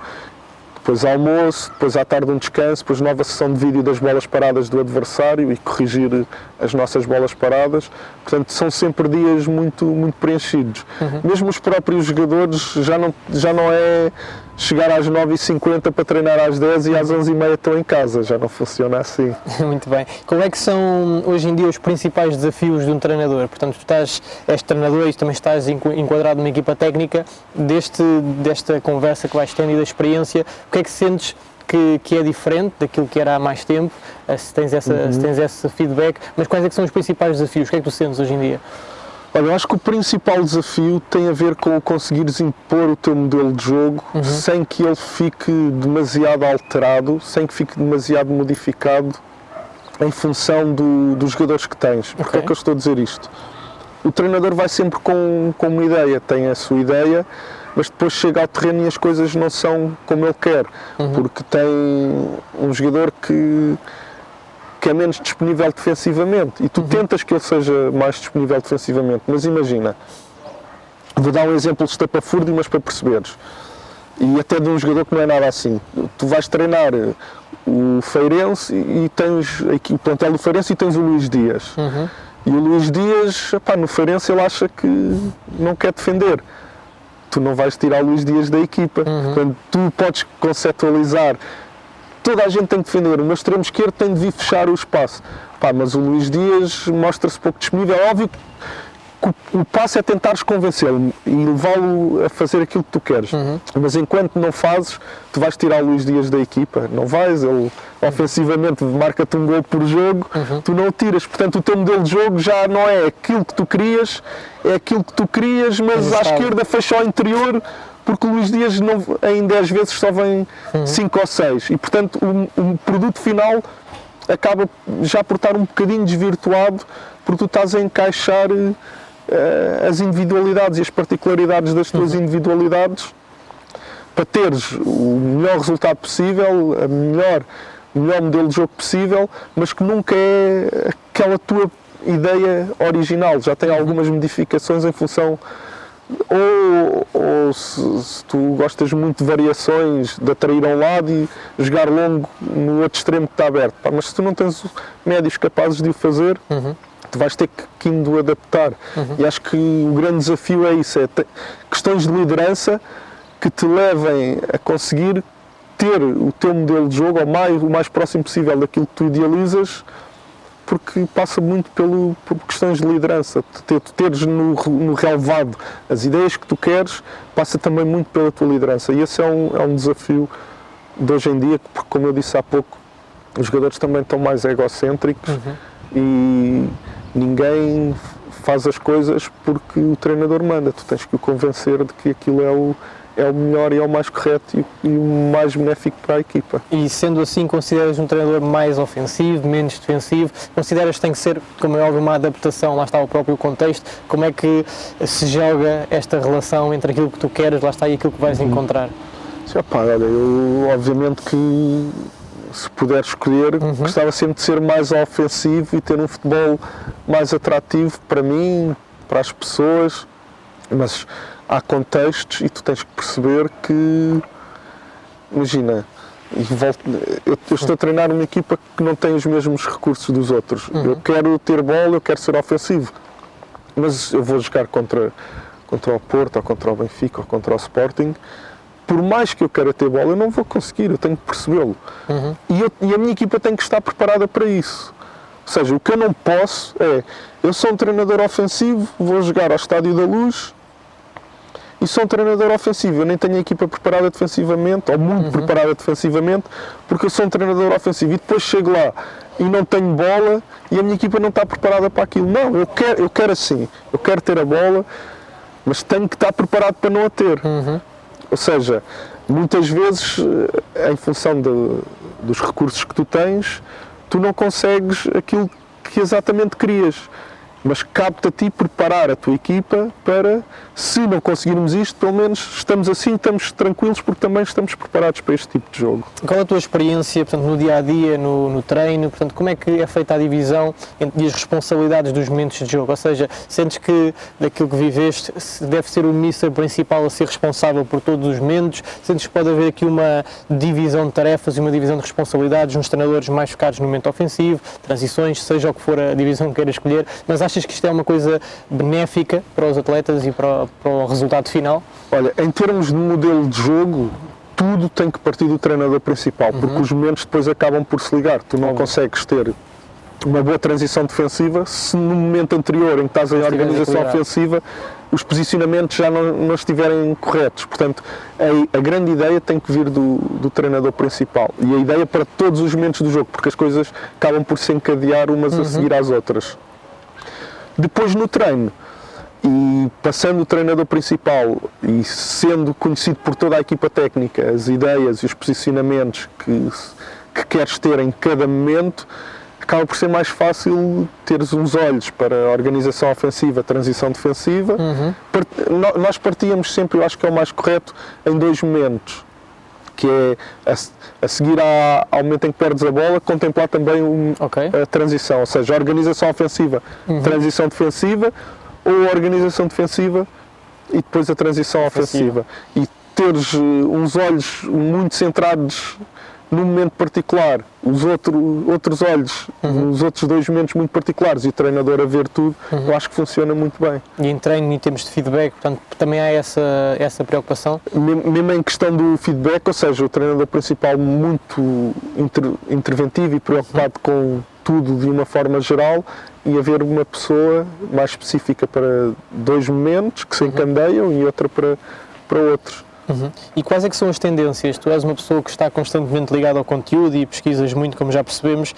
depois almoço, depois à tarde um descanso, depois nova sessão de vídeo das bolas paradas do adversário e corrigir as nossas bolas paradas. Portanto, são sempre dias muito, muito preenchidos. Mesmo os próprios jogadores já não é chegar às 9h50 para treinar às 10 e às 11h30 estão em casa, já não funciona assim. Muito bem. Qual é que são hoje em dia os principais desafios de um treinador? Portanto, tu és treinador e também estás enquadrado numa equipa técnica, desta conversa que vais tendo e da experiência, o que é que sentes que é diferente daquilo que era há mais tempo, se tens esse feedback, mas quais é que são os principais desafios? O que é que tu sentes hoje em dia? Olha, eu acho que o principal desafio tem a ver com conseguires impor o teu modelo de jogo sem que ele fique demasiado alterado, sem que fique demasiado modificado em função dos jogadores que tens. Porque é que eu estou a dizer isto? O treinador vai sempre com uma ideia, tem a sua ideia, mas depois chega ao terreno e as coisas não são como ele quer, porque tem um jogador que é menos disponível defensivamente e tu tentas que ele seja mais disponível defensivamente, mas imagina, vou dar um exemplo estapafúrdio, mas para perceberes, e até de um jogador que não é nada assim. Tu vais treinar o Feirense e tens aqui o plantel do Feirense e tens o Luís Dias. E o Luís Dias, no Feirense ele acha que não quer defender. Tu não vais tirar o Luís Dias da equipa. Portanto, tu podes conceptualizar. Toda a gente tem que defender, mas o extremo esquerdo tem de vir fechar o espaço. Mas o Luís Dias mostra-se pouco disponível. É óbvio que o passo é tentares convencê-lo e levá-lo a fazer aquilo que tu queres. Mas enquanto não fazes, tu vais tirar o Luís Dias da equipa. Não vais, ele ofensivamente marca-te um gol por jogo, tu não o tiras. Portanto, o teu modelo de jogo já não é aquilo que tu querias, é aquilo que tu querias, mas à esquerda fecha ao interior, porque o Luís Dias em 10 vezes só vem 5 ou 6 e portanto o produto final acaba já por estar um bocadinho desvirtuado, porque tu estás a encaixar as individualidades e as particularidades das tuas individualidades para teres o melhor resultado possível, o melhor modelo de jogo possível, mas que nunca é aquela tua ideia original, já tem algumas modificações em função. Ou se tu gostas muito de variações, de atrair a um lado e jogar longo no outro extremo que está aberto. Mas se tu não tens médios capazes de o fazer, tu vais ter que indo adaptar. E acho que o grande desafio é isso, é questões de liderança que te levem a conseguir ter o teu modelo de jogo o mais próximo possível daquilo que tu idealizas, porque passa muito por questões de liderança. Tu teres no relevado as ideias que tu queres, passa também muito pela tua liderança. E esse é um desafio de hoje em dia, porque, como eu disse há pouco, os jogadores também estão mais egocêntricos e ninguém faz as coisas porque o treinador manda. Tu tens que o convencer de que aquilo é o melhor e é o mais correto e o mais benéfico para a equipa. E sendo assim, consideras um treinador mais ofensivo, menos defensivo? Consideras que tem que ser, como é óbvio, uma adaptação, lá está o próprio contexto? Como é que se joga esta relação entre aquilo que tu queres, lá está, e aquilo que vais encontrar? Olha, eu obviamente que se puder escolher, gostava sempre de ser mais ofensivo e ter um futebol mais atrativo para mim, para as pessoas, mas há contextos e tu tens que perceber que, imagina, eu estou a treinar uma equipa que não tem os mesmos recursos dos outros. Eu quero ter bola, eu quero ser ofensivo, mas eu vou jogar contra o Porto, ou contra o Benfica, ou contra o Sporting. Por mais que eu queira ter bola, eu não vou conseguir, eu tenho que percebê-lo. E a minha equipa tem que estar preparada para isso. Ou seja, o que eu não posso eu sou um treinador ofensivo, vou jogar ao Estádio da Luz, e sou um treinador ofensivo, eu nem tenho a equipa preparada defensivamente, ou muito preparada defensivamente, porque eu sou um treinador ofensivo e depois chego lá e não tenho bola e a minha equipa não está preparada para aquilo. Não, eu quero assim, eu quero ter a bola, mas tenho que estar preparado para não a ter. Ou seja, muitas vezes, em função dos recursos que tu tens, tu não consegues aquilo que exatamente querias. Mas cabe-te a ti preparar a tua equipa para, se não conseguirmos isto, pelo menos estamos assim, estamos tranquilos, porque também estamos preparados para este tipo de jogo. Qual é a tua experiência, portanto, no dia-a-dia, no treino? Portanto, como é que é feita a divisão e as responsabilidades dos momentos de jogo? Ou seja, sentes que daquilo que viveste deve ser o mister principal a ser responsável por todos os momentos? Sentes que pode haver aqui uma divisão de tarefas e uma divisão de responsabilidades nos treinadores mais focados no momento ofensivo, transições, seja o que for a divisão que queira escolher, mas achas que isto é uma coisa benéfica para os atletas e para o resultado final? Olha, em termos de modelo de jogo, tudo tem que partir do treinador principal, porque os momentos depois acabam por se ligar. Tu não consegues ter uma boa transição defensiva se no momento anterior em que estás em organização ofensiva os posicionamentos já não estiverem corretos. Portanto, a grande ideia tem que vir do treinador principal e a ideia para todos os momentos do jogo, porque as coisas acabam por se encadear umas a seguir às outras. Depois no treino, E passando o treinador principal e sendo conhecido por toda a equipa técnica, as ideias e os posicionamentos que queres ter em cada momento, acaba por ser mais fácil teres uns olhos para a organização ofensiva, a transição defensiva. Nós partíamos sempre, eu acho que é o mais correto, em 2 momentos, que é a seguir ao momento em que perdes a bola, contemplar também a transição, ou seja, a organização ofensiva, transição defensiva, ou a organização defensiva e depois a transição ofensiva. E teres uns olhos muito centrados num momento particular, os outros olhos, os outros 2 momentos muito particulares e o treinador a ver tudo, eu acho que funciona muito bem. E em treino, em termos de feedback, portanto, também há essa preocupação? Mesmo em questão do feedback, ou seja, o treinador principal muito interventivo e preocupado com tudo de uma forma geral, e haver uma pessoa mais específica para 2 momentos que se encandeiam e outra para outros. E quais é que são as tendências? Tu és uma pessoa que está constantemente ligada ao conteúdo e pesquisas muito, como já percebemos.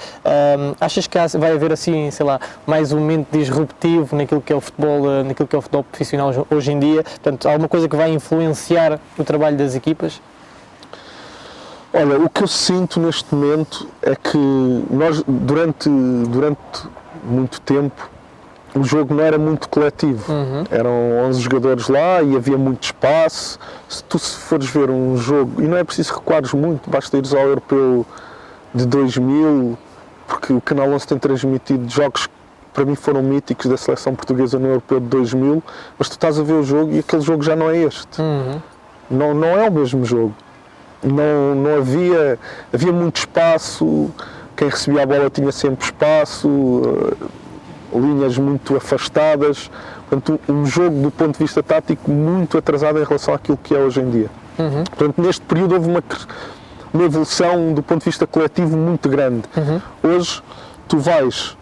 Achas que vai haver assim, sei lá, mais um momento disruptivo naquilo que é o futebol profissional hoje em dia? Portanto, alguma coisa que vai influenciar o trabalho das equipas? Olha, o que eu sinto neste momento é que nós, durante muito tempo, o jogo não era muito coletivo. Eram 11 jogadores lá e havia muito espaço. Se tu fores ver um jogo, e não é preciso recuares muito, basta ires ao Europeu de 2000, porque o Canal 11 tem transmitido jogos que para mim foram míticos da seleção portuguesa no Europeu de 2000, mas tu estás a ver o jogo e aquele jogo já não é este. Não é o mesmo jogo. Não havia muito espaço, quem recebia a bola tinha sempre espaço, linhas muito afastadas, portanto um jogo do ponto de vista tático muito atrasado em relação àquilo que é hoje em dia. Portanto, neste período houve uma evolução do ponto de vista coletivo muito grande. Hoje tu vais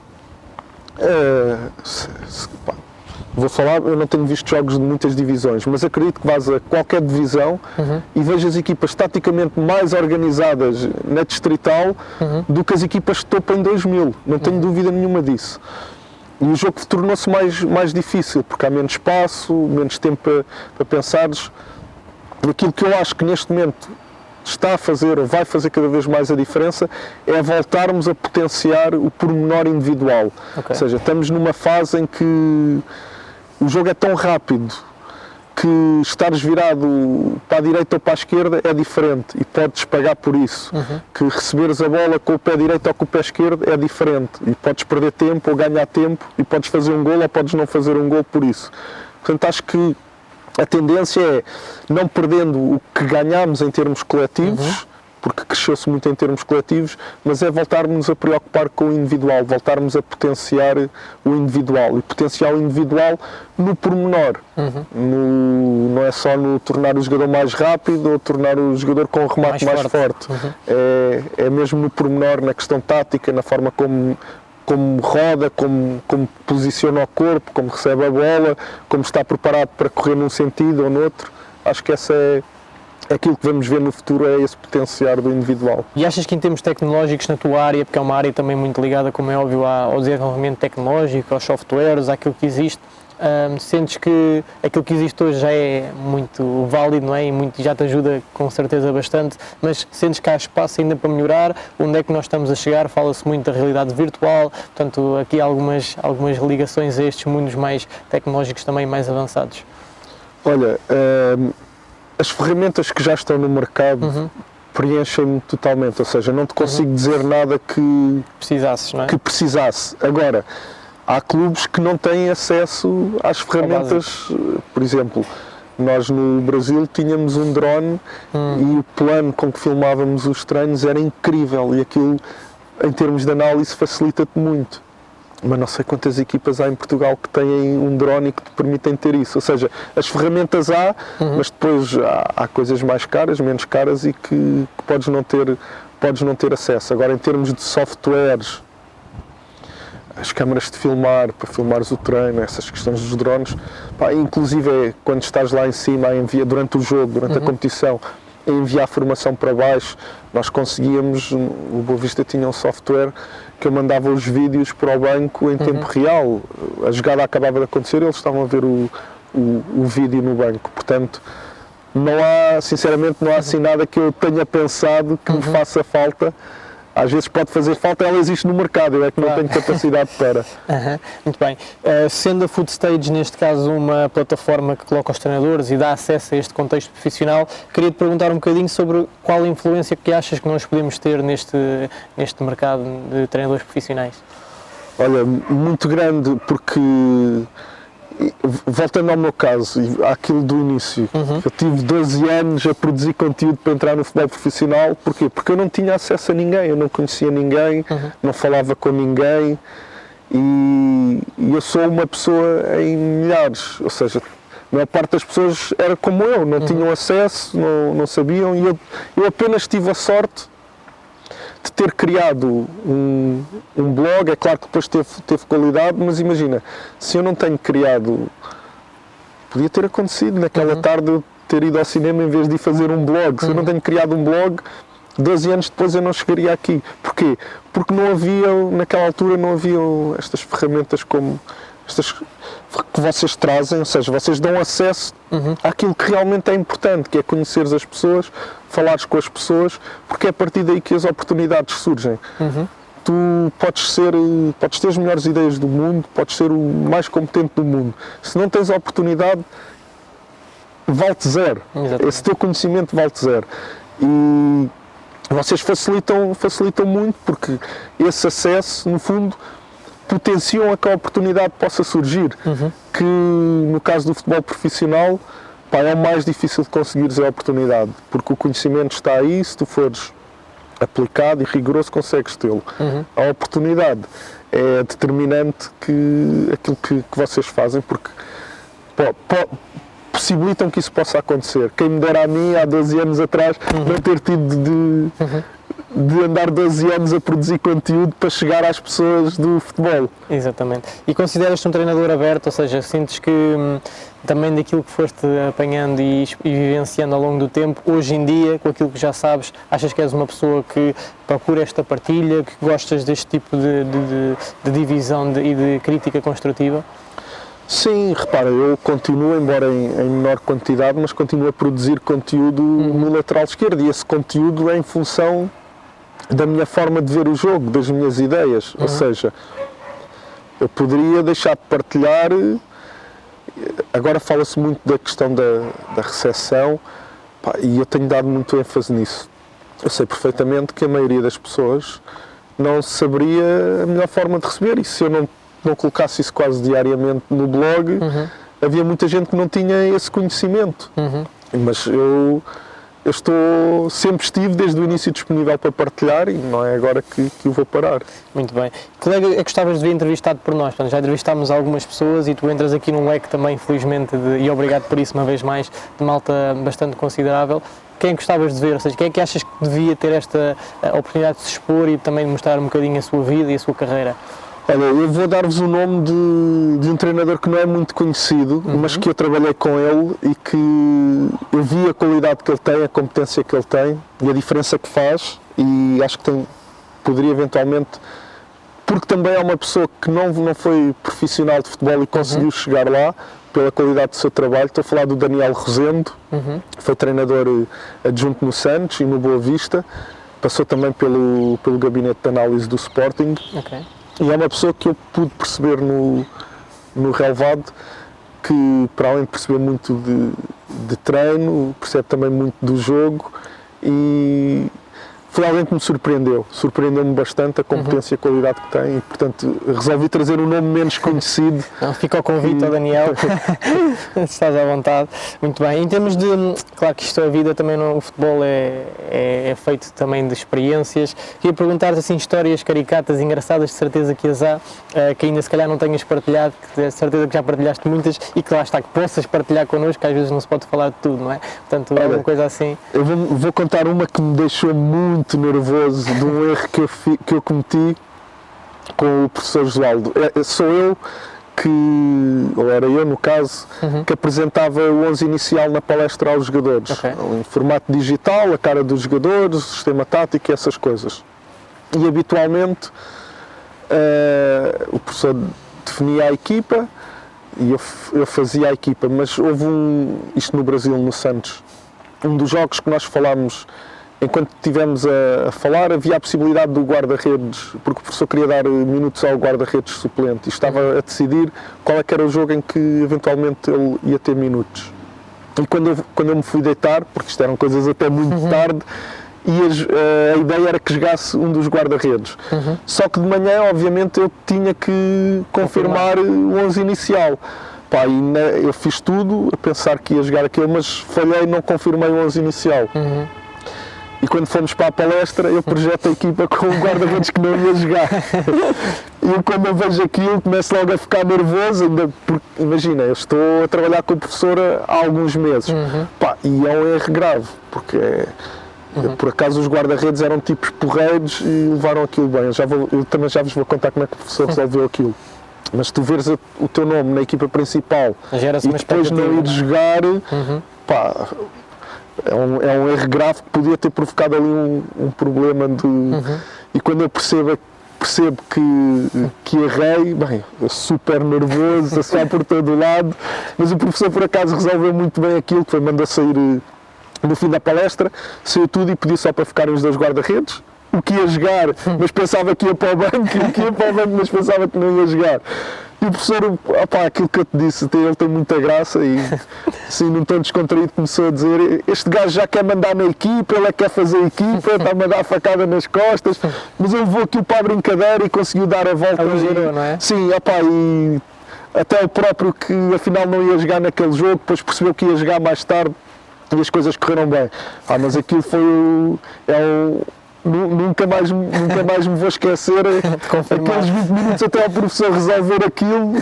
vou falar, eu não tenho visto jogos de muitas divisões, mas acredito que vais a qualquer divisão e vejas equipas taticamente mais organizadas na distrital do que as equipas de topo em 2000, não tenho dúvida nenhuma disso. E o jogo tornou-se mais difícil, porque há menos espaço, menos tempo para pensares. Aquilo que eu acho que neste momento está a fazer, ou vai fazer cada vez mais a diferença, é voltarmos a potenciar o pormenor individual. Ou seja, estamos numa fase em que o jogo é tão rápido que estares virado para a direita ou para a esquerda é diferente e podes pagar por isso. Que receberes a bola com o pé direito ou com o pé esquerdo é diferente e podes perder tempo ou ganhar tempo e podes fazer um golo ou podes não fazer um golo por isso. Portanto, acho que a tendência é, não perdendo o que ganhámos em termos coletivos, porque cresceu-se muito em termos coletivos, mas é voltarmos a preocupar com o individual, voltarmos a potenciar o individual, e potenciar o individual no pormenor, não é só no tornar o jogador mais rápido ou tornar o jogador com um remate mais forte. É mesmo no pormenor, na questão tática, na forma como roda, como posiciona o corpo, como recebe a bola, como está preparado para correr num sentido ou noutro. Acho que essa é aquilo que vamos ver no futuro, é esse potenciar do individual. E achas que em termos tecnológicos na tua área, porque é uma área também muito ligada, como é óbvio, ao desenvolvimento tecnológico, aos softwares, àquilo que existe, sentes que aquilo que existe hoje já é muito válido, não é? E já te ajuda com certeza bastante, mas sentes que há espaço ainda para melhorar? Onde é que nós estamos a chegar? Fala-se muito da realidade virtual, portanto aqui há algumas ligações a estes mundos mais tecnológicos também mais avançados. Olha, as ferramentas que já estão no mercado preenchem-me totalmente, ou seja, não te consigo dizer nada que precisasses, não é? Que precisasse. Agora, há clubes que não têm acesso às ferramentas. Por exemplo, nós no Brasil tínhamos um drone e o plano com que filmávamos os treinos era incrível e aquilo, em termos de análise, facilita-te muito. Mas não sei quantas equipas há em Portugal que têm um drone e que te permitem ter isso. Ou seja, as ferramentas há, mas depois há coisas mais caras, menos caras e que podes não ter acesso. Agora, em termos de softwares, as câmaras de filmar, para filmares o treino, essas questões dos drones, inclusive quando estás lá em cima a enviar, durante o jogo, durante a competição, a enviar a formação para baixo, nós conseguíamos, o Boa Vista tinha um software que eu mandava os vídeos para o banco em tempo real. A jogada acabava de acontecer e eles estavam a ver o vídeo no banco. Portanto, sinceramente, não há assim nada que eu tenha pensado que me faça falta. Às vezes pode fazer falta, ela existe no mercado, eu é que não tenho capacidade para. Muito bem. Sendo a Footstage, neste caso, uma plataforma que coloca os treinadores e dá acesso a este contexto profissional, queria-te perguntar um bocadinho sobre qual a influência que achas que nós podemos ter neste mercado de treinadores profissionais. Olha, muito grande, porque, voltando ao meu caso, àquilo do início, eu tive 12 anos a produzir conteúdo para entrar no futebol profissional. Porquê? Porque eu não tinha acesso a ninguém, eu não conhecia ninguém, não falava com ninguém, e eu sou uma pessoa em milhares, ou seja, a maior parte das pessoas era como eu, não tinham acesso, não sabiam, e eu apenas tive a sorte de ter criado um blog. É claro que depois teve qualidade, mas imagina, se eu não tenho criado, podia ter acontecido naquela tarde eu ter ido ao cinema em vez de ir fazer um blog. Se eu não tenho criado um blog, 12 anos depois eu não chegaria aqui. Porquê? Porque não havia, naquela altura não haviam estas ferramentas como estas que vocês trazem, ou seja, vocês dão acesso àquilo que realmente é importante, que é conheceres as pessoas, falares com as pessoas, porque é a partir daí que as oportunidades surgem. Tu podes ter as melhores ideias do mundo, podes ser o mais competente do mundo. Se não tens a oportunidade, vale-te zero. Exatamente. Esse teu conhecimento vale-te zero. E vocês facilitam muito, porque esse acesso, no fundo, potenciam a que a oportunidade possa surgir, que no caso do futebol profissional, é o mais difícil de conseguires a oportunidade, porque o conhecimento está aí, se tu fores aplicado e rigoroso consegues tê-lo. A oportunidade é determinante aquilo que vocês fazem, porque possibilitam que isso possa acontecer. Quem me dera a mim, há 12 anos atrás, não ter tido de andar 12 anos a produzir conteúdo para chegar às pessoas do futebol. Exatamente. E consideras-te um treinador aberto, ou seja, sentes que também daquilo que foste apanhando e vivenciando ao longo do tempo, hoje em dia, com aquilo que já sabes, achas que és uma pessoa que procura esta partilha, que gostas deste tipo de divisão e de crítica construtiva? Sim, repara, eu continuo, embora em menor quantidade, mas continuo a produzir conteúdo no lateral esquerdo, e esse conteúdo é em função da minha forma de ver o jogo, das minhas ideias. Ou seja, eu poderia deixar de partilhar. Agora fala-se muito da questão da recessão, e eu tenho dado muito ênfase nisso. Eu sei perfeitamente que a maioria das pessoas não saberia a melhor forma de receber, e se eu não colocasse isso quase diariamente no blog, havia muita gente que não tinha esse conhecimento. Mas eu sempre estive desde o início disponível para partilhar, e não é agora que o vou parar. Muito bem. Que colega é que gostavas de ver entrevistado por nós? Portanto, já entrevistámos algumas pessoas e tu entras aqui num leque também, felizmente, e obrigado por isso uma vez mais, de malta bastante considerável. Quem gostavas de ver? Ou seja, quem é que achas que devia ter esta oportunidade de se expor e também de mostrar um bocadinho a sua vida e a sua carreira? Olha, eu vou dar-vos o nome de um treinador que não é muito conhecido, mas que eu trabalhei com ele e que eu vi a qualidade que ele tem, a competência que ele tem e a diferença que faz, e acho que poderia eventualmente, porque também é uma pessoa que não foi profissional de futebol e conseguiu chegar lá pela qualidade do seu trabalho. Estou a falar do Daniel Rosendo, foi treinador adjunto no Santos e no Boa Vista, passou também pelo gabinete de análise do Sporting. E é uma pessoa que eu pude perceber no relevado, que para além de perceber muito de treino, percebe também muito do jogo, e foi alguém que me surpreendeu-me bastante a competência e a qualidade que tem, e portanto resolvi trazer um nome menos conhecido. Fica o convite ao Daniel, estás à vontade. Muito bem. Em termos de, claro que isto é a vida, também o futebol é feito também de experiências. Queria perguntar-te assim, histórias caricatas, engraçadas, de certeza que as há, que ainda se calhar não tenhas partilhado, que de certeza que já partilhaste muitas, e que lá está, que possas partilhar connosco, que às vezes não se pode falar de tudo, não é? Portanto, alguma coisa assim. Eu vou contar uma que me deixou muito nervoso, de um erro que eu cometi com o professor Josualdo. Sou eu ou era eu no caso, que apresentava o 11 inicial na palestra aos jogadores, em formato digital, a cara dos jogadores, o sistema tático e essas coisas. E habitualmente o professor definia a equipa e eu fazia a equipa, mas houve isto no Brasil, no Santos, um dos jogos que nós falámos, enquanto estivemos a falar, havia a possibilidade do guarda-redes, porque o professor queria dar minutos ao guarda-redes suplente e estava a decidir qual é que era o jogo em que eventualmente ele ia ter minutos. E quando eu me fui deitar, porque isto eram coisas até muito tarde, e a ideia era que jogasse um dos guarda-redes. Só que de manhã, obviamente, eu tinha que confirmar o 11 inicial. Pá, e eu fiz tudo a pensar que ia jogar aquele, mas falhei e não confirmei o 11 inicial. E quando fomos para a palestra, eu projeto a equipa com um guarda-redes que não ia jogar. E eu, quando eu vejo aquilo, começo logo a ficar nervoso, ainda porque, imagina, eu estou a trabalhar com a professora há alguns meses. Pá, e é um erro grave, porque por acaso os guarda-redes eram tipos porreiros e levaram aquilo bem. Eu também já vos vou contar como é que o professor resolveu aquilo. Mas tu veres o teu nome na equipa principal e depois não ir jogar, pá, é um erro grave que podia ter provocado ali um problema e quando eu percebo que errei, bem, eu super nervoso, a sair por todo o lado, mas o professor por acaso resolveu muito bem aquilo, que foi mandar sair no fim da palestra, saiu tudo e pediu só para ficarem os dois guarda-redes, o que ia jogar, mas pensava que ia para o banco, e o que ia para o banco, mas pensava que não ia jogar. E o professor, opá, aquilo que eu te disse, ele tem muita graça e assim, num tom descontraído começou a dizer: este gajo já quer mandar na equipa, ele é que quer fazer a equipa, está-me a dar a facada nas costas, mas ele levou aquilo para a brincadeira e conseguiu dar a volta. Girou, não é? Sim, opá, e até o próprio que afinal não ia jogar naquele jogo, depois percebeu que ia jogar mais tarde e as coisas correram bem. Mas aquilo foi nunca mais me vou esquecer aqueles 20 minutos até ao professor resolver aquilo,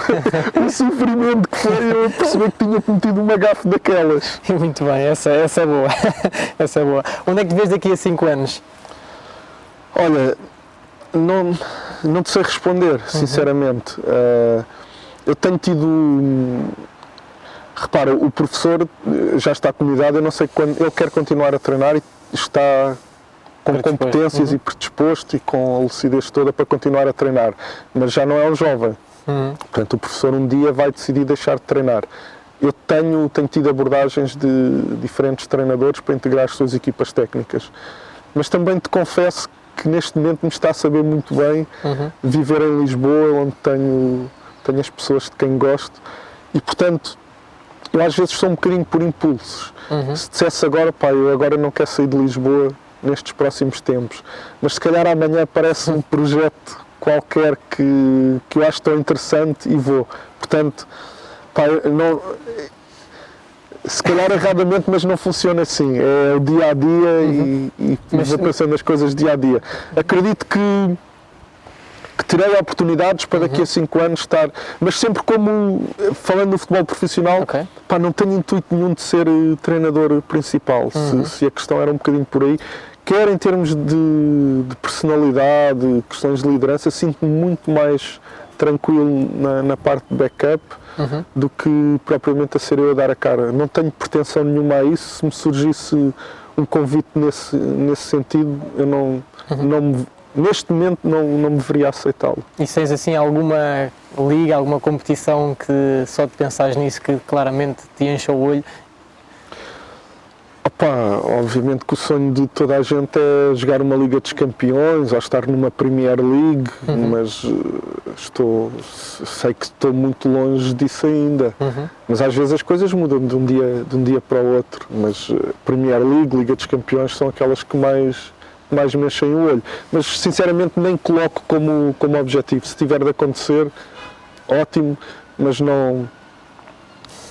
o sofrimento que foi eu perceber que tinha cometido uma gafe daquelas. Muito bem, essa é boa. Essa é boa. Onde é que te vês daqui a 5 anos? Olha, não te sei responder, sinceramente. Eu tenho tido... Repara, o professor já está acomodado, eu não sei quando, ele quer continuar a treinar e está com competências e predisposto e com a lucidez toda para continuar a treinar, mas já não é um jovem. Portanto, o professor um dia vai decidir deixar de treinar. Eu tenho tido abordagens de diferentes treinadores para integrar as suas equipas técnicas, mas também te confesso que neste momento me está a saber muito bem viver em Lisboa, onde tenho as pessoas de quem gosto e, portanto, eu às vezes sou um bocadinho por impulsos. Se dissesse agora, pá, eu agora não quero sair de Lisboa nestes próximos tempos, mas se calhar amanhã aparece um projeto qualquer que eu acho tão interessante e vou. Portanto, pá, se calhar erradamente, mas não funciona assim. É o dia a dia e vou pensando nas coisas dia a dia. Acredito que terei oportunidades para daqui a 5 anos estar, mas sempre como, falando do futebol profissional, pá, não tenho intuito nenhum de ser treinador principal, se a questão era um bocadinho por aí, quer em termos de personalidade, questões de liderança, sinto-me muito mais tranquilo na parte de backup do que propriamente a ser eu a dar a cara. Não tenho pretensão nenhuma a isso, se me surgisse um convite nesse sentido, eu neste momento não deveria aceitá-lo. E tens assim alguma liga, alguma competição que só de pensares nisso que claramente te enche o olho? Opa, obviamente que o sonho de toda a gente é jogar uma Liga dos Campeões ou estar numa Premier League, mas sei que estou muito longe disso ainda. Mas às vezes as coisas mudam de um dia para o outro, mas Premier League, Liga dos Campeões são aquelas que mais me enchem o olho, mas sinceramente nem coloco como objetivo. Se tiver de acontecer, ótimo, mas não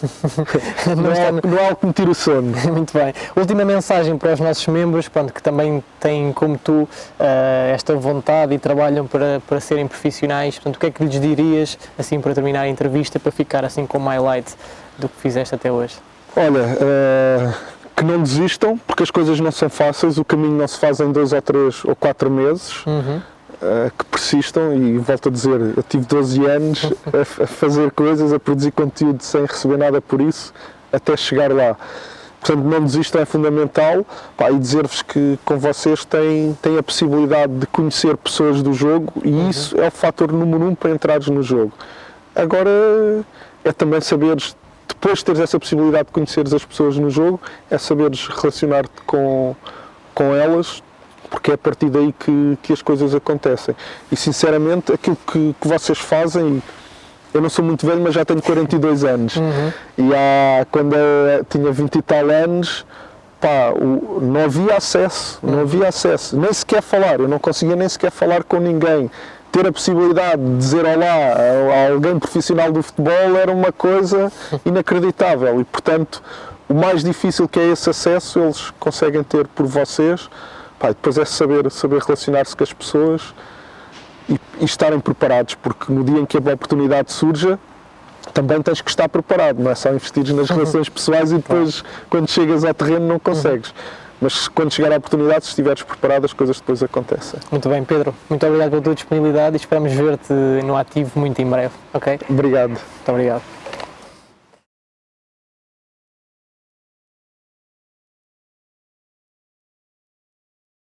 há algo que me tire o sono. Muito bem. Última mensagem para os nossos membros, que também têm, como tu, esta vontade e trabalham para serem profissionais. Portanto, o que é que lhes dirias, assim, para terminar a entrevista, para ficar assim com o highlight do que fizeste até hoje? Olha, que não desistam, porque as coisas não são fáceis, o caminho não se faz em 2 ou 3 ou 4 meses, que persistam e volto a dizer, eu tive 12 anos a fazer coisas, a produzir conteúdo sem receber nada por isso, até chegar lá. Portanto, não desistam, é fundamental. Pá, e dizer-vos que com vocês têm a possibilidade de conhecer pessoas do jogo e isso é o fator número 1 para entrares no jogo. Agora é também saberes, depois de teres essa possibilidade de conheceres as pessoas no jogo, é saberes relacionar-te com elas, porque é a partir daí que as coisas acontecem. E sinceramente, aquilo que vocês fazem, eu não sou muito velho, mas já tenho 42 anos. E quando eu tinha 20 e tal anos, pá, não havia acesso, nem sequer falar, eu não conseguia nem sequer falar com ninguém. Ter a possibilidade de dizer olá a alguém profissional do futebol era uma coisa inacreditável e, portanto, o mais difícil que é esse acesso, eles conseguem ter por vocês. Pá, depois é saber relacionar-se com as pessoas e estarem preparados, porque no dia em que a oportunidade surja, também tens que estar preparado, não é só investir nas relações pessoais e depois, quando chegas ao terreno, não consegues. Mas quando chegar a oportunidade, se estiveres preparado, as coisas depois acontecem. Muito bem, Pedro. Muito obrigado pela tua disponibilidade e esperamos ver-te no ativo muito em breve, ok? Obrigado. Muito obrigado.